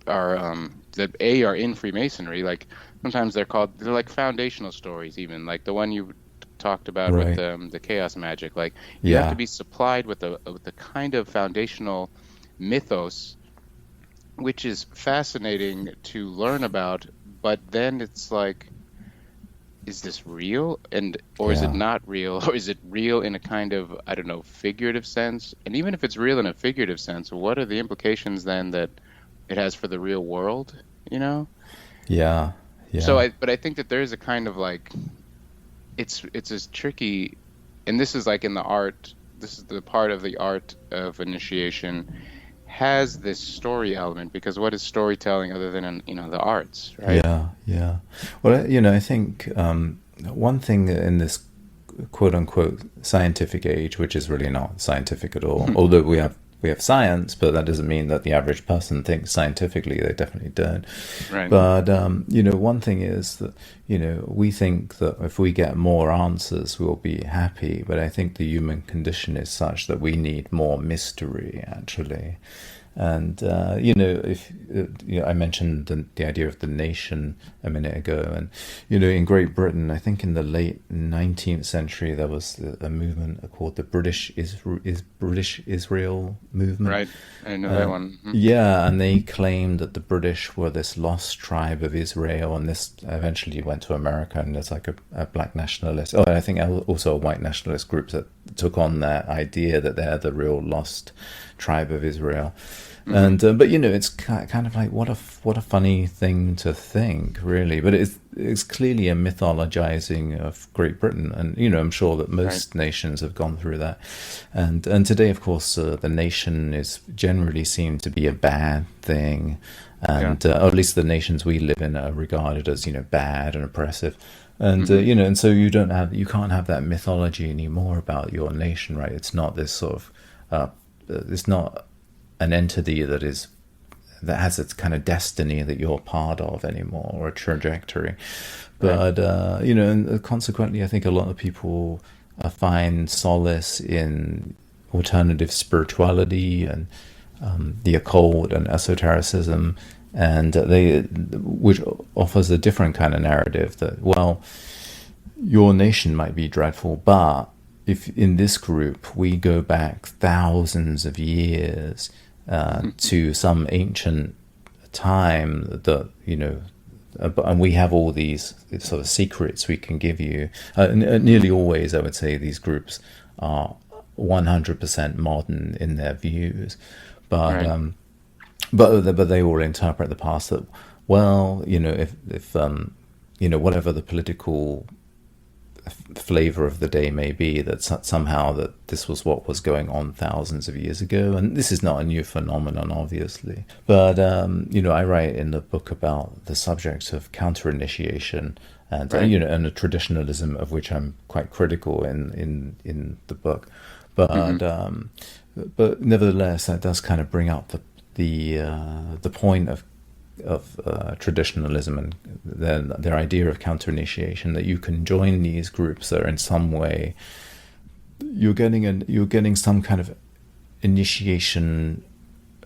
that are in Freemasonry. Like sometimes they're like foundational stories, even like the one you talked about with Right. the chaos magic. Like you have to Yeah, be supplied with a kind of foundational mythos, which is fascinating to learn about. But then it's like, is this real? And or is it yeah. not real? Or is it real in a kind of, I don't know, figurative sense? And even if it's real in a figurative sense, what are the implications then that it has for the real world, you know? Yeah, So yeah, but I think that there is a kind of like it's as tricky, and this is like in the art, this is the part of the art of initiation has this story element because what is storytelling other than the arts, right? yeah, yeah. Well, I think one thing in this quote unquote scientific age, which is really not scientific at all, although we have science, but that doesn't mean that the average person thinks scientifically. They definitely don't. Right. But one thing is that we think that if we get more answers, we'll be happy. But I think the human condition is such that we need more mystery, actually. And if I mentioned the idea of the nation a minute ago, and in Great Britain, I think in the late 19th century, there was a movement called the British Israel movement. Right. I know that one. Mhm. Yeah, and they claimed that the British were this lost tribe of Israel, and this eventually went to America, and there's like a black nationalist, oh, I think also a white nationalist group that took on that idea that they're the real lost tribe of Israel. Hmm. And but it's kind of like what a funny thing to think, really. But it's clearly a mythologizing of Great Britain, and I'm sure that Right. most nations have gone through that. And today, of course, the nation is generally seen to be a bad thing, Yeah. and or at least the nations we live in are regarded as bad and oppressive. And Hmm. and so you can't have that mythology anymore about your nation, right? It's not this sort of it's not an entity that has its kind of destiny that you're part of anymore, or a trajectory. Right. But and consequently, I think a lot of people find solace in alternative spirituality and the occult and esotericism, and which offers a different kind of narrative that, well, your nation might be dreadful, but if in this group we go back thousands of years to some ancient time that and we have all these sort of secrets we can give you. Nearly always, I would say these groups are 100% modern in their views, but Right. but they all interpret the past that, well, if whatever the political flavor of the day may be, that somehow that this was what was going on thousands of years ago, and this is not a new phenomenon, obviously. But I write in the book about the subject of counter initiation, and Right. and a traditionalism of which I'm quite critical in the book. Hmm. But but nevertheless, that does kind of bring up the point of traditionalism and their idea of counter initiation, that you can join these groups that are in some way you're getting some kind of initiation,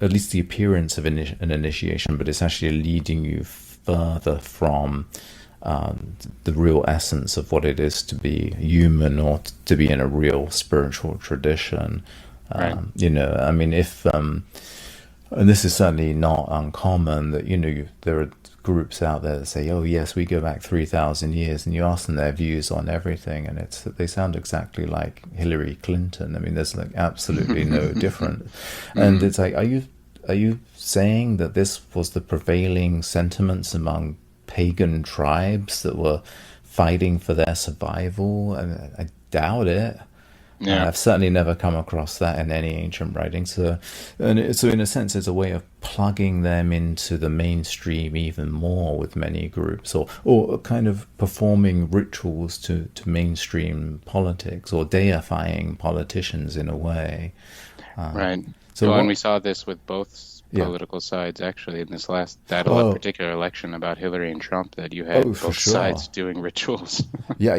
at least the appearance of an initiation, but it's actually leading you further from the real essence of what it is to be human or to be in a real spiritual tradition. Right. I mean, if and this is certainly not uncommon, that there are groups out there that say, "Oh yes, we go back 3,000 years," and you ask them their views on everything, and they sound exactly like Hillary Clinton. I mean, there's like absolutely no difference. And it's like, are you saying that this was the prevailing sentiments among pagan tribes that were fighting for their survival? I doubt it. Yeah. I've certainly never come across that in any ancient writing. So in a sense, it's a way of plugging them into the mainstream even more with many groups, or kind of performing rituals to mainstream politics, or deifying politicians in a way. Right. So And we saw this with both political sides, actually, in this that particular election about Hillary and Trump, that you had both sides doing rituals. Yeah,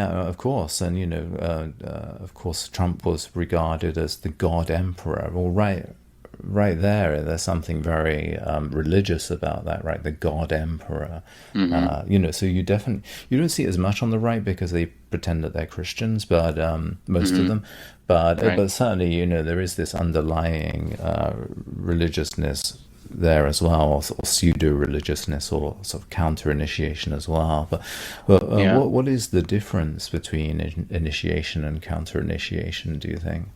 of course. And, of course, Trump was regarded as the God Emperor. Well, right there's something very religious about that, right? The God Emperor. So you don't see it as much on the right because they pretend that they're Christians, but most of them. But certainly, there is this underlying religiousness there as well, or pseudo-religiousness, or sort of counter-initiation as well. But what is the difference between initiation and counter-initiation, do you think?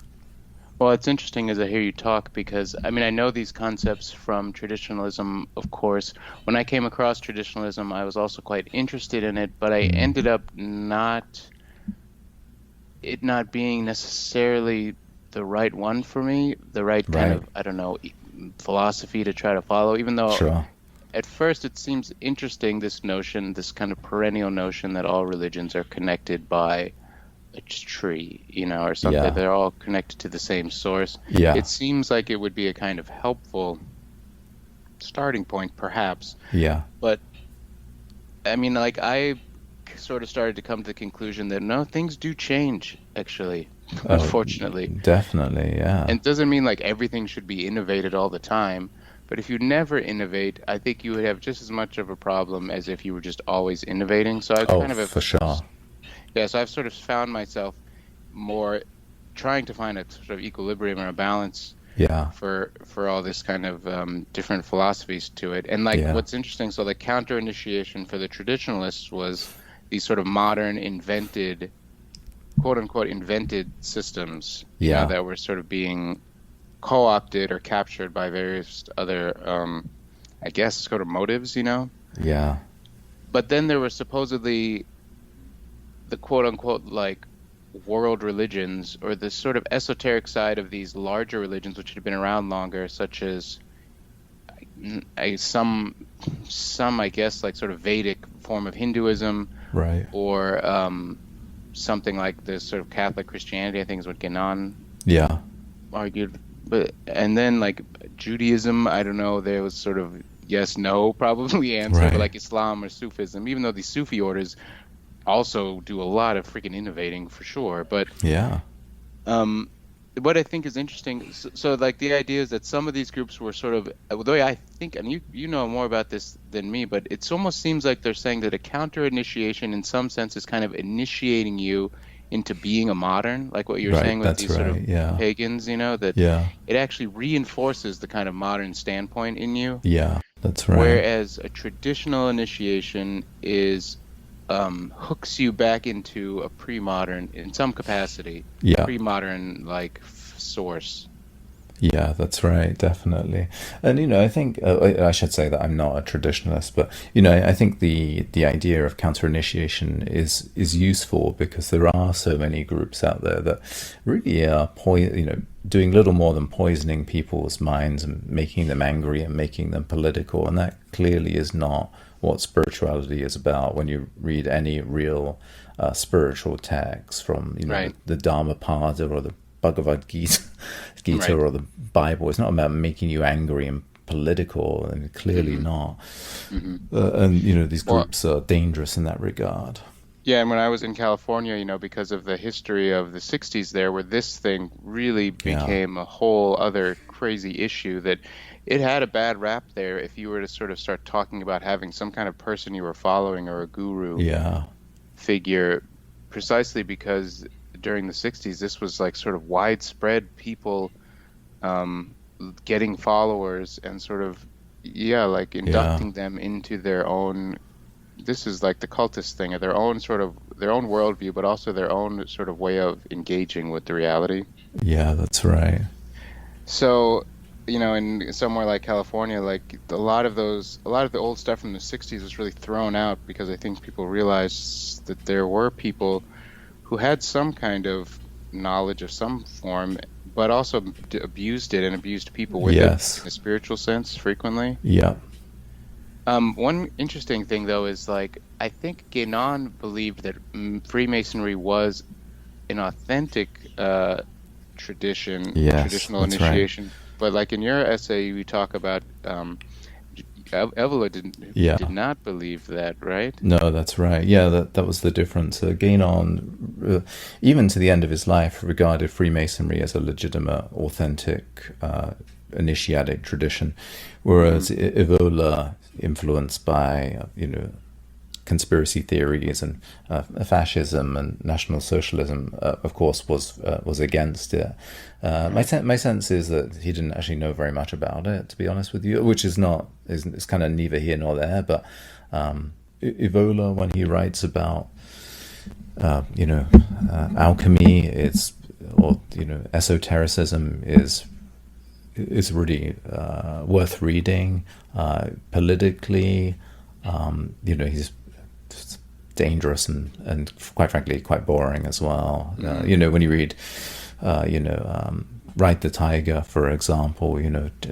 Well, it's interesting as I hear you talk, because I mean, I know these concepts from traditionalism, of course. When I came across traditionalism, I was also quite interested in it, but I ended up not being necessarily the right one for me, the right kind of, I don't know, philosophy to try to follow, even though at first it seems interesting, this kind of perennial notion that all religions are connected by a tree, or something. Yeah. They're all connected to the same source. Yeah. It seems like it would be a kind of helpful starting point, perhaps. Yeah. But I mean, like, I sort of started to come to the conclusion that no, things do change, actually, unfortunately. Definitely, yeah. And it doesn't mean like everything should be innovated all the time, but if you never innovate, I think you would have just as much of a problem as if you were just always innovating. So I for sure. Yeah, so I've sort of found myself more trying to find a sort of equilibrium or a balance for all this kind of different philosophies to it. And like what's interesting, so the counter initiation for the traditionalists was these sort of modern invented, quote unquote, invented systems that were sort of being co-opted or captured by various other, I guess, sort of motives, Yeah. But then there were supposedly the quote unquote like world religions, or the sort of esoteric side of these larger religions which had been around longer, such as some I guess like sort of Vedic form of Hinduism, right, or something like this sort of Catholic Christianity, I think is what Genon argued. And then like Judaism, I don't know, there was sort of yes no probably answer, but like Islam or Sufism, even though these Sufi orders also do a lot of freaking innovating for sure. But what I think is interesting, so like the idea is that some of these groups were sort of, the way I think, and you know more about this than me, but it almost seems like they're saying that a counter initiation in some sense is kind of initiating you into being a modern, like what you're saying with these sort of pagans, that it actually reinforces the kind of modern standpoint in you. Yeah, that's right. Whereas a traditional initiation is hooks you back into a pre-modern, in some capacity, pre-modern like source. Yeah, that's right, definitely. And I think I should say that I'm not a traditionalist, but I think the idea of counter initiation is useful, because there are so many groups out there that really are doing little more than poisoning people's minds and making them angry and making them political, and that clearly is not what spirituality is about. When you read any real spiritual text from the Dhammapada or the Bhagavad Gita, Gita Right. or the Bible. It's not about making you angry and political, and clearly Hmm. not. Hmm. And these Well, groups are dangerous in that regard. yeah, and when I was in California, because of the history of the 60s there, where this thing really Yeah, became a whole other crazy issue, that it had a bad rap there if you were to sort of start talking about having some kind of person you were following or a guru yeah, figure, precisely because during the 60s, this was like sort of widespread people um, getting followers and sort of, yeah, like yeah, inducting them into their own. This is like the cultist thing, of their own sort of their own worldview, but also their own sort of way of engaging with the reality. yeah. That's right. So, in somewhere like California, like a lot of the old stuff from the 60s was really thrown out because I think people realized that there were people who had some kind of knowledge of some form, but also abused it and abused people with it Yes. in a spiritual sense frequently. Yeah. One interesting thing though is like I think Guénon believed that Freemasonry was an authentic Yes. traditional That's right. initiation. But like in your essay, you talk about Evola did Yeah. not believe that, right? No, that's right. Yeah, that was the difference. Guénon, even to the end of his life, regarded Freemasonry as a legitimate, authentic, initiatic tradition, Hmm. whereas Evola, influenced by conspiracy theories and fascism and National Socialism, of course, was against it. Right. My sense is that he didn't actually know very much about it, to be honest with you, which is not is it's kind of neither here nor there. But Evola, when he writes about alchemy, it's or esotericism is really worth reading. Politically, he's dangerous and quite frankly quite boring as well. Hmm. When you read, Ride the Tiger, for example,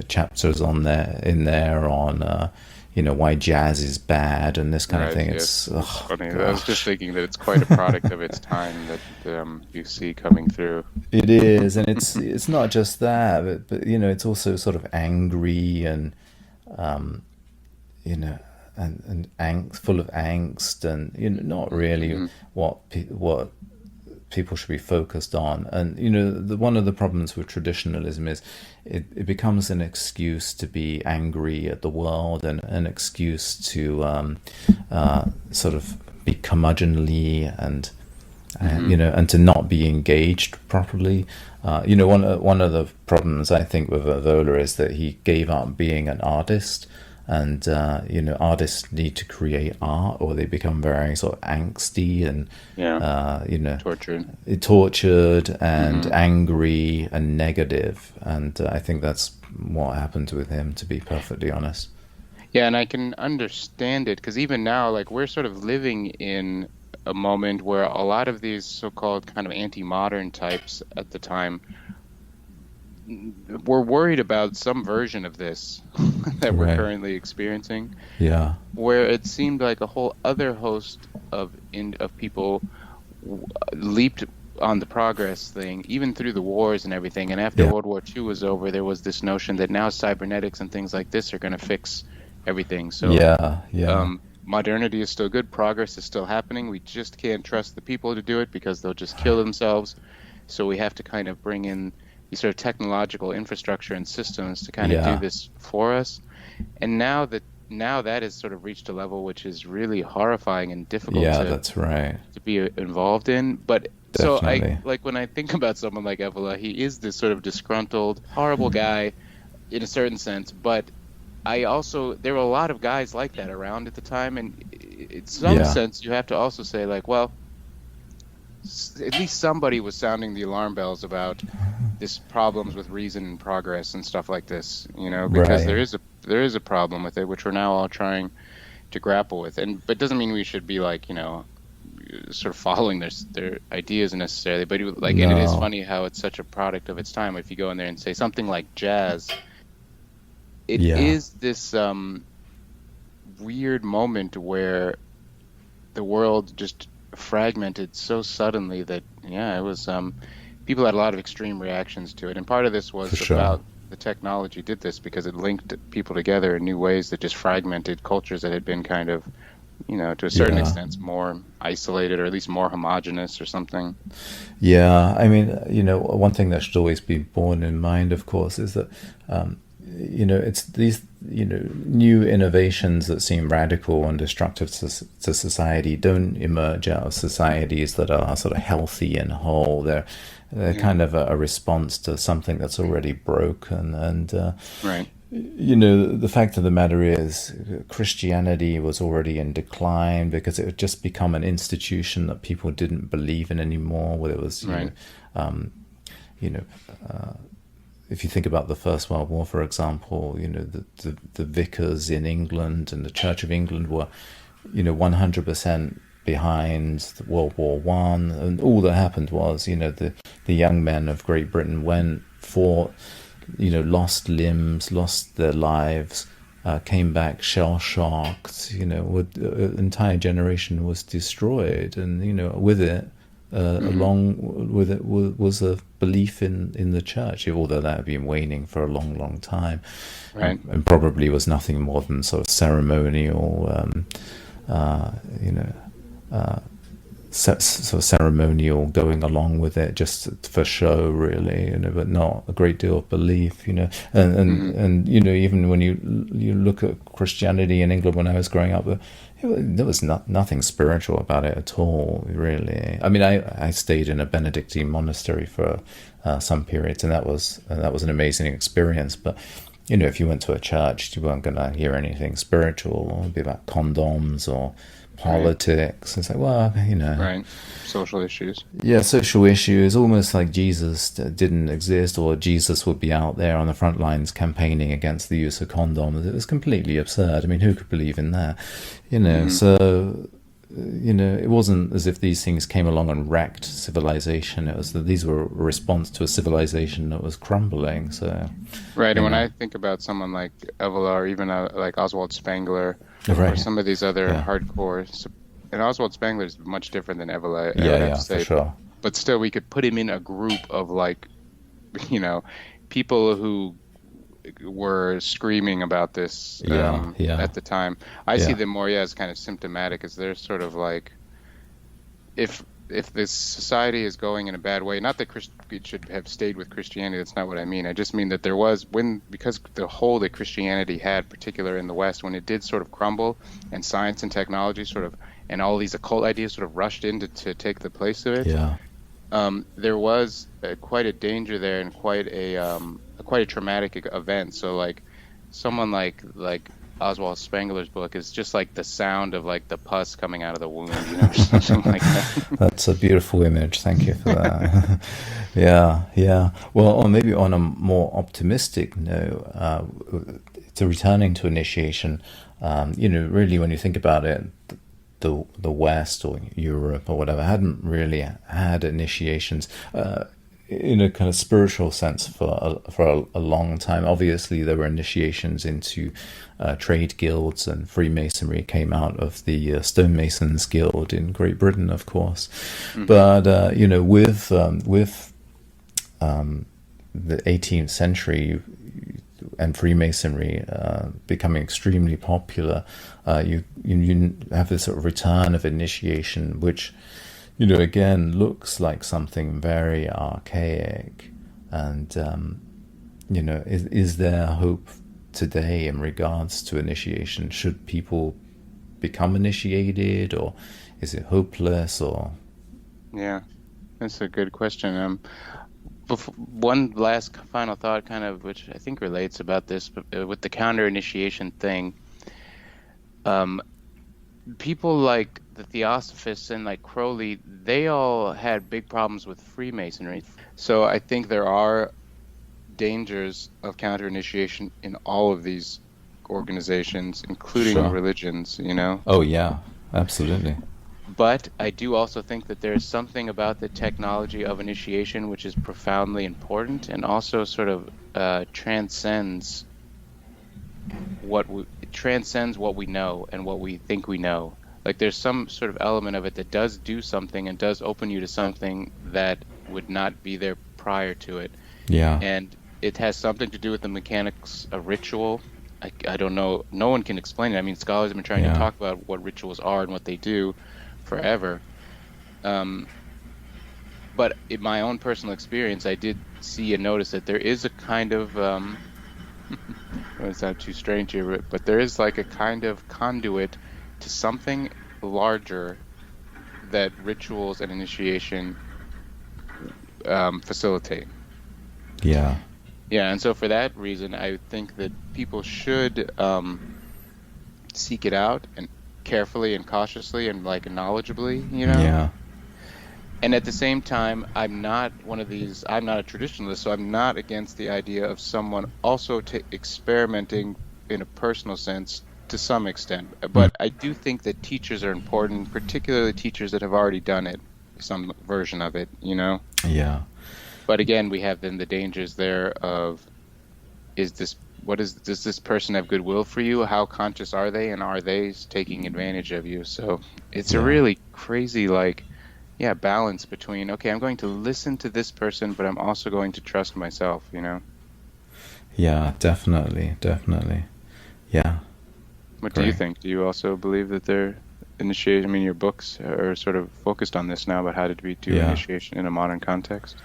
chapters in there on, why jazz is bad and this kind of Right. thing. Yes. It's, It's oh funny. I was just gosh, thinking that it's quite a product of its time that you see coming through. it is, and it's not just that, but it's also sort of angry and you know, and angst, full of angst, and not really Hmm. what people should be focused on. And one of the problems with traditionalism is it becomes an excuse to be angry at the world and an excuse to sort of be curmudgeonly and Hmm. and to not be engaged properly. One of the problems I think with Avola is that he gave up being an artist, and artists need to create art, or they become very sort of angsty and Yeah. uh, you know Tortured. tortured and Hmm. angry and negative. And I think that's what happened with him, to be perfectly honest. Yeah, and I can understand it because even now, like we're sort of living in a moment where a lot of these so-called kind of anti-modern types at the time were worried about some version of this that we're Right. currently experiencing, Yeah. where it seemed like a whole other host of people leaped on the progress thing, even through the wars and everything. And after Yeah. World War II was over, there was this notion that now cybernetics and things like this are going to fix everything. So Yeah. Yeah. modernity is still good, progress is still happening. We just can't trust the people to do it because they'll just kill themselves. So we have to kind of bring in these sort of technological infrastructure and systems to kind of do Yeah. this for us. And now that has sort of reached a level which is really horrifying and difficult Yeah. to That's right. be involved in. But so I Definitely. like when I think about someone like Evola, he is this sort of disgruntled, horrible guy in a certain sense, but I also there were a lot of guys like that around at the time, and in some Yeah. sense you have to also say like, well, at least somebody was sounding the alarm bells about this problems with reason and progress and stuff like this, because Right. there is a problem with it, which we're now all trying to grapple with, and but doesn't mean we should be like, sort of following their ideas necessarily, but like, and it is No. funny how it's such a product of its time. If you go in there and say something like jazz, it Yeah. is this weird moment where the world just fragmented so suddenly that yeah, it was people had a lot of extreme reactions to it. And part of this for was sure. about the technology did this because it linked people together in new ways that just fragmented cultures that had been kind of, to a certain Yeah. extent, more isolated or at least more homogenous or something. Yeah, I mean, one thing that should always be borne in mind, of course, is that, it's these, new innovations that seem radical and destructive to society don't emerge out of societies that are sort of healthy and whole. They're Yeah, kind of a response to something that's already broken. And, right, the fact of the matter is, Christianity was already in decline because it had just become an institution that people didn't believe in anymore. Where it was, right, you know, if you think about the First World War, for example, the vicars in England and the Church of England were, 100% behind World War One, and all that happened was, the young men of Great Britain went, fought, lost limbs, lost their lives, came back shell shocked. An entire generation was destroyed, and with it, hmm along with it was a belief in the church, although that had been waning for a long, long time, right, and probably was nothing more than sort of ceremonial, uh, you know, sort of ceremonial going along with it just for show, really, but not a great deal of belief, hmm and even when you look at Christianity in England when I was growing up, there was nothing spiritual about it at all, really. I mean, I stayed in a Benedictine monastery for some periods, and that was an amazing experience. But if you went to a church, you weren't going to hear anything spiritual. Or it'd be about condoms or right, politics. It's like, well, right. Social issues. yeah, social issues, almost like Jesus didn't exist, or Jesus would be out there on the front lines campaigning against the use of condoms. It was completely absurd. I mean, who could believe in that? Hmm So, it wasn't as if these things came along and wrecked civilization. It was that these were a response to a civilization that was crumbling. So, Right, and you when know, I think about someone like Evola or even like Oswald Spengler or right. some of these other Yeah. hardcore, and Oswald Spengler is much different than Evola, I Yeah, would have to yeah, for say, sure. but still we could put him in a group of like, you know, people who were screaming about this Yeah, yeah, at the time. I see yeah, them more, yeah, as kind of symptomatic, as they're sort of like if this society is going in a bad way, not that it should have stayed with Christianity, that's not what I mean. I just mean that there was because the hold that Christianity had, particular in the West, when it did sort of crumble and science and technology sort of and all these occult ideas sort of rushed in to take the place of it, yeah. there was quite a danger there and quite a traumatic event. So like someone like Oswald Spengler's book is just like the sound of like the pus coming out of the wound, or something like that. That's a beautiful image. Thank you for that. Yeah, yeah. Well, or maybe on a more optimistic note, to returning to initiation, really when you think about it, the West or Europe or whatever hadn't really had initiations. In a kind of spiritual sense for a long time. Obviously, there were initiations into trade guilds, and Freemasonry came out of the Stonemasons Guild in Great Britain, of course. hmm But with the 18th century and Freemasonry becoming extremely popular, you have this sort of return of initiation, which again looks like something very archaic. And is there hope today in regards to initiation? Should people become initiated, or is it hopeless? Or Yeah, that's a good question. One last final thought, kind of, which I think relates about this, but with the counter initiation thing, um, people like the Theosophists and like Crowley, they all had big problems with Freemasonry. So I think there are dangers of counter initiation in all of these organizations, including sure. religions. Oh yeah, absolutely. But I do also think that there is something about the technology of initiation which is profoundly important and also sort of transcends what we know and what we think we know. Like there's some sort of element of it that does do something and does open you to something that would not be there prior to it. Yeah. And it has something to do with the mechanics of ritual. I don't know. No one can explain it. I mean, scholars have been trying to Yeah. talk about what rituals are and what they do forever. Um, but in my own personal experience, I did see and notice that there is a kind of, it's not too strange here, but there is like a kind of conduit to something larger that rituals and initiation facilitate. Yeah. Yeah, and so for that reason, I think that people should seek it out and carefully and cautiously and like knowledgeably, you know? Yeah. And at the same time, I'm not I'm not a traditionalist, so I'm not against the idea of someone also experimenting in a personal sense to some extent. Mm. But I do think that teachers are important, particularly teachers that have already done it, some version of it, you know? Yeah. But again, we have then the dangers there of, does this person have goodwill for you? How conscious are they? And are they taking advantage of you? So it's a Yeah. really crazy, like, yeah, balance between, okay, I'm going to listen to this person, but I'm also going to trust myself, you know? Yeah, definitely. Definitely. Yeah. What do you Great. think? Do you also believe that they're initiation? I mean, your books are sort of focused on this now, about how to do Yeah. initiation in a modern context.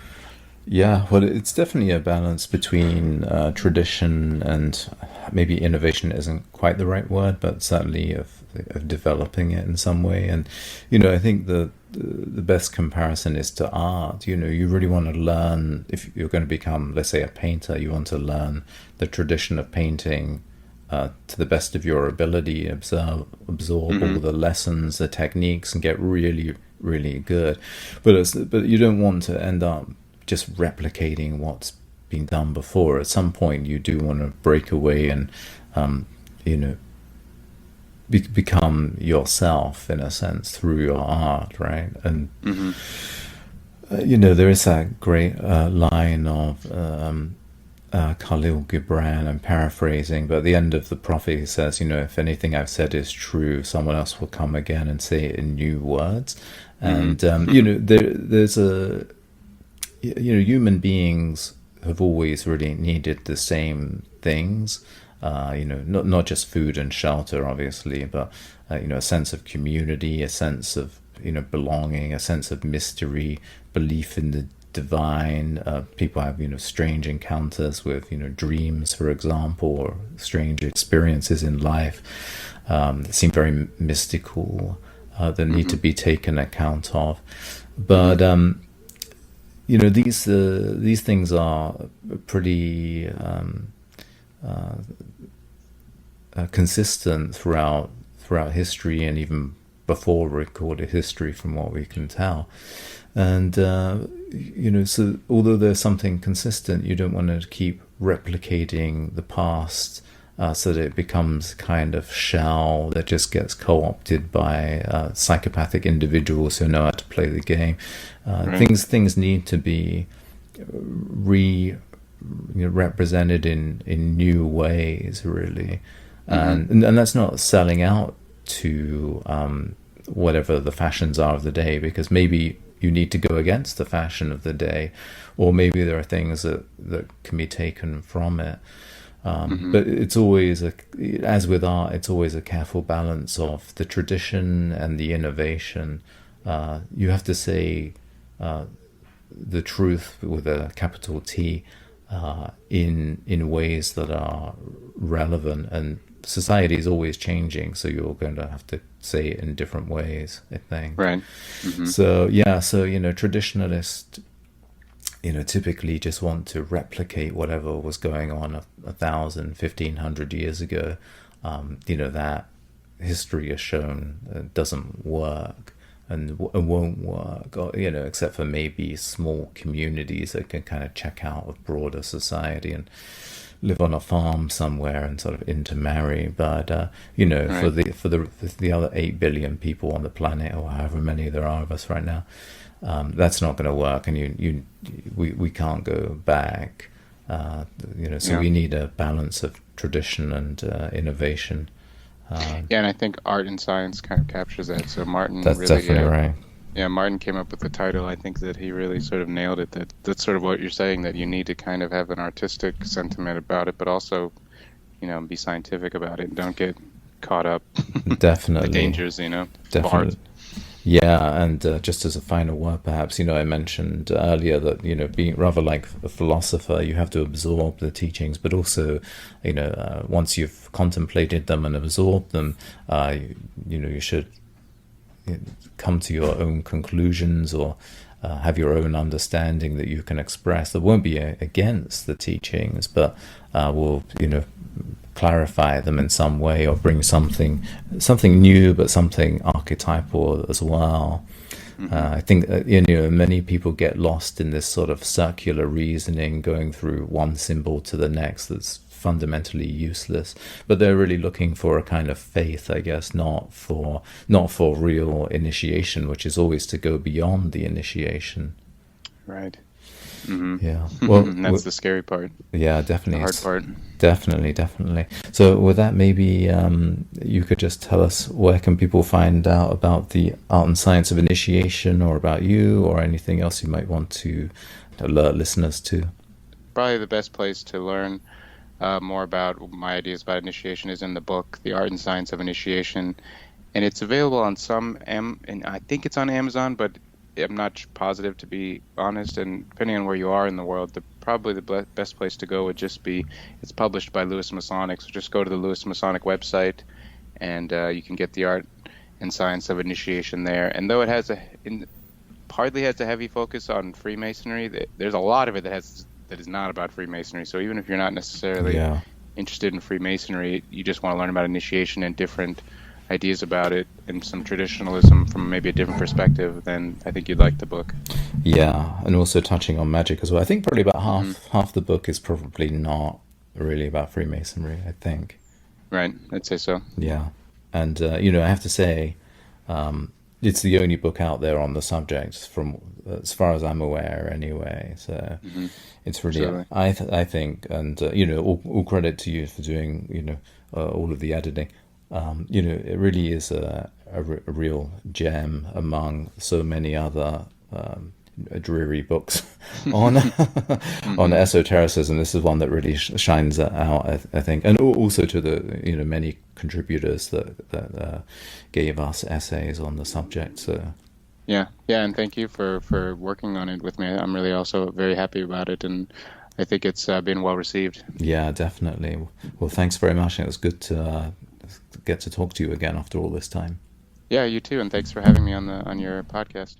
Yeah, well, it's definitely a balance between tradition and maybe innovation isn't quite the right word, but certainly of developing it in some way. And I think the best comparison is to art. You really want to learn if you're going to become, let's say, a painter. You want to learn the tradition of painting to the best of your ability, absorb all Mm-hmm. the lessons, the techniques, and get really, really good. But you don't want to end up just replicating what's been done before. At some point, you do want to break away and, you know, become yourself in a sense through your art, right? And Mm-hmm. there is that great line of Khalil Gibran. I'm paraphrasing, but at the end of the prophet, he says, if anything I've said is true, someone else will come again and say it in new words. And there's a human beings have always really needed the same things. Not just food and shelter, obviously, but a sense of community, a sense of belonging, a sense of mystery, belief in the divine. People have strange encounters with dreams, for example, or strange experiences in life that seem very mystical, that need to be taken account of. But these things are pretty consistent throughout history, and even before recorded history, from what we can tell. And so although there's something consistent, you don't want to keep replicating the past, so that it becomes kind of shell that just gets co-opted by psychopathic individuals who know how to play the game. Right. Things need to be represented in new ways, really. Mm-hmm. And that's not selling out to whatever the fashions are of the day, because maybe you need to go against the fashion of the day, or maybe there are things that can be taken from it. But it's always, as with art, it's always a careful balance of the tradition and the innovation. You have to say the truth with a capital T in ways that are relevant, and society is always changing, so you're going to have to say it in different ways, I think. Right. Mm-hmm. So traditionalists typically just want to replicate whatever was going on 1,000, 1,500 years ago. That history has shown doesn't work and won't work, except for maybe small communities that can kind of check out of broader society and live on a farm somewhere and sort of intermarry. But Right. for the other 8 billion people on the planet, or however many there are of us right now, that's not going to work, and we can't go back. So Yeah. we need a balance of tradition and innovation. Yeah, and I think art and science kind of captures that. So Martin That's really, definitely right. Yeah, Martin came up with the title. I think that he really sort of nailed it. That's sort of what you're saying, that you need to kind of have an artistic sentiment about it, but also, be scientific about it. Don't get caught up the Definitely, dangers, bars. definitely. Yeah, and just as a final word, perhaps, I mentioned earlier that, being rather like a philosopher, you have to absorb the teachings, but also, once you've contemplated them and absorbed them, you should come to your own conclusions, or have your own understanding that you can express that won't be against the teachings, but will clarify them in some way, or bring something new, but something archetypal as well. I think many people get lost in this sort of circular reasoning, going through one symbol to the next, that's fundamentally useless. But they're really looking for a kind of faith, I guess, not for real initiation, which is always to go beyond the initiation. Right. Hmm. Yeah. Well, That's the scary part, yeah, the definitely. hard part. Definitely. So with that, maybe you could just tell us, where can people find out about the art and science of initiation, or about you, or anything else you might want to alert listeners to? Probably the best place to learn more about my ideas about initiation is in the book, The Art and Science of Initiation. And it's available on and I think it's on Amazon, but I'm not positive, to be honest. And depending on where you are in the world, probably the best place to go would just be, it's published by Lewis Masonic, so just go to the Lewis Masonic website, and you can get the Art and Science of Initiation there. And though partly has a heavy focus on Freemasonry, there's a lot of it that is not about Freemasonry. So even if you're not necessarily Yeah. interested in Freemasonry, you just want to learn about initiation and different ideas about it, and some traditionalism from maybe a different perspective, then I think you'd like the book. Yeah, and also touching on magic as well. I think probably about Hmm. half the book is probably not really about Freemasonry, I think. Right, I'd say so. Yeah. And I have to say, it's the only book out there on the subject, from as far as I'm aware, anyway. So Hmm. it's really, Absolutely. I think, and all credit to you for doing, all of the editing. It really is a real gem among so many other dreary books on on Hmm. esotericism. This is one that really shines out, I think, and also to the many contributors that gave us essays on the subject. So Yeah, and thank you for working on it with me. I'm really also very happy about it, and I think it's been well received. yeah, definitely. Well, thanks very much. It was good to get to talk to you again after all this time. Yeah, you too, and thanks for having me on your podcast.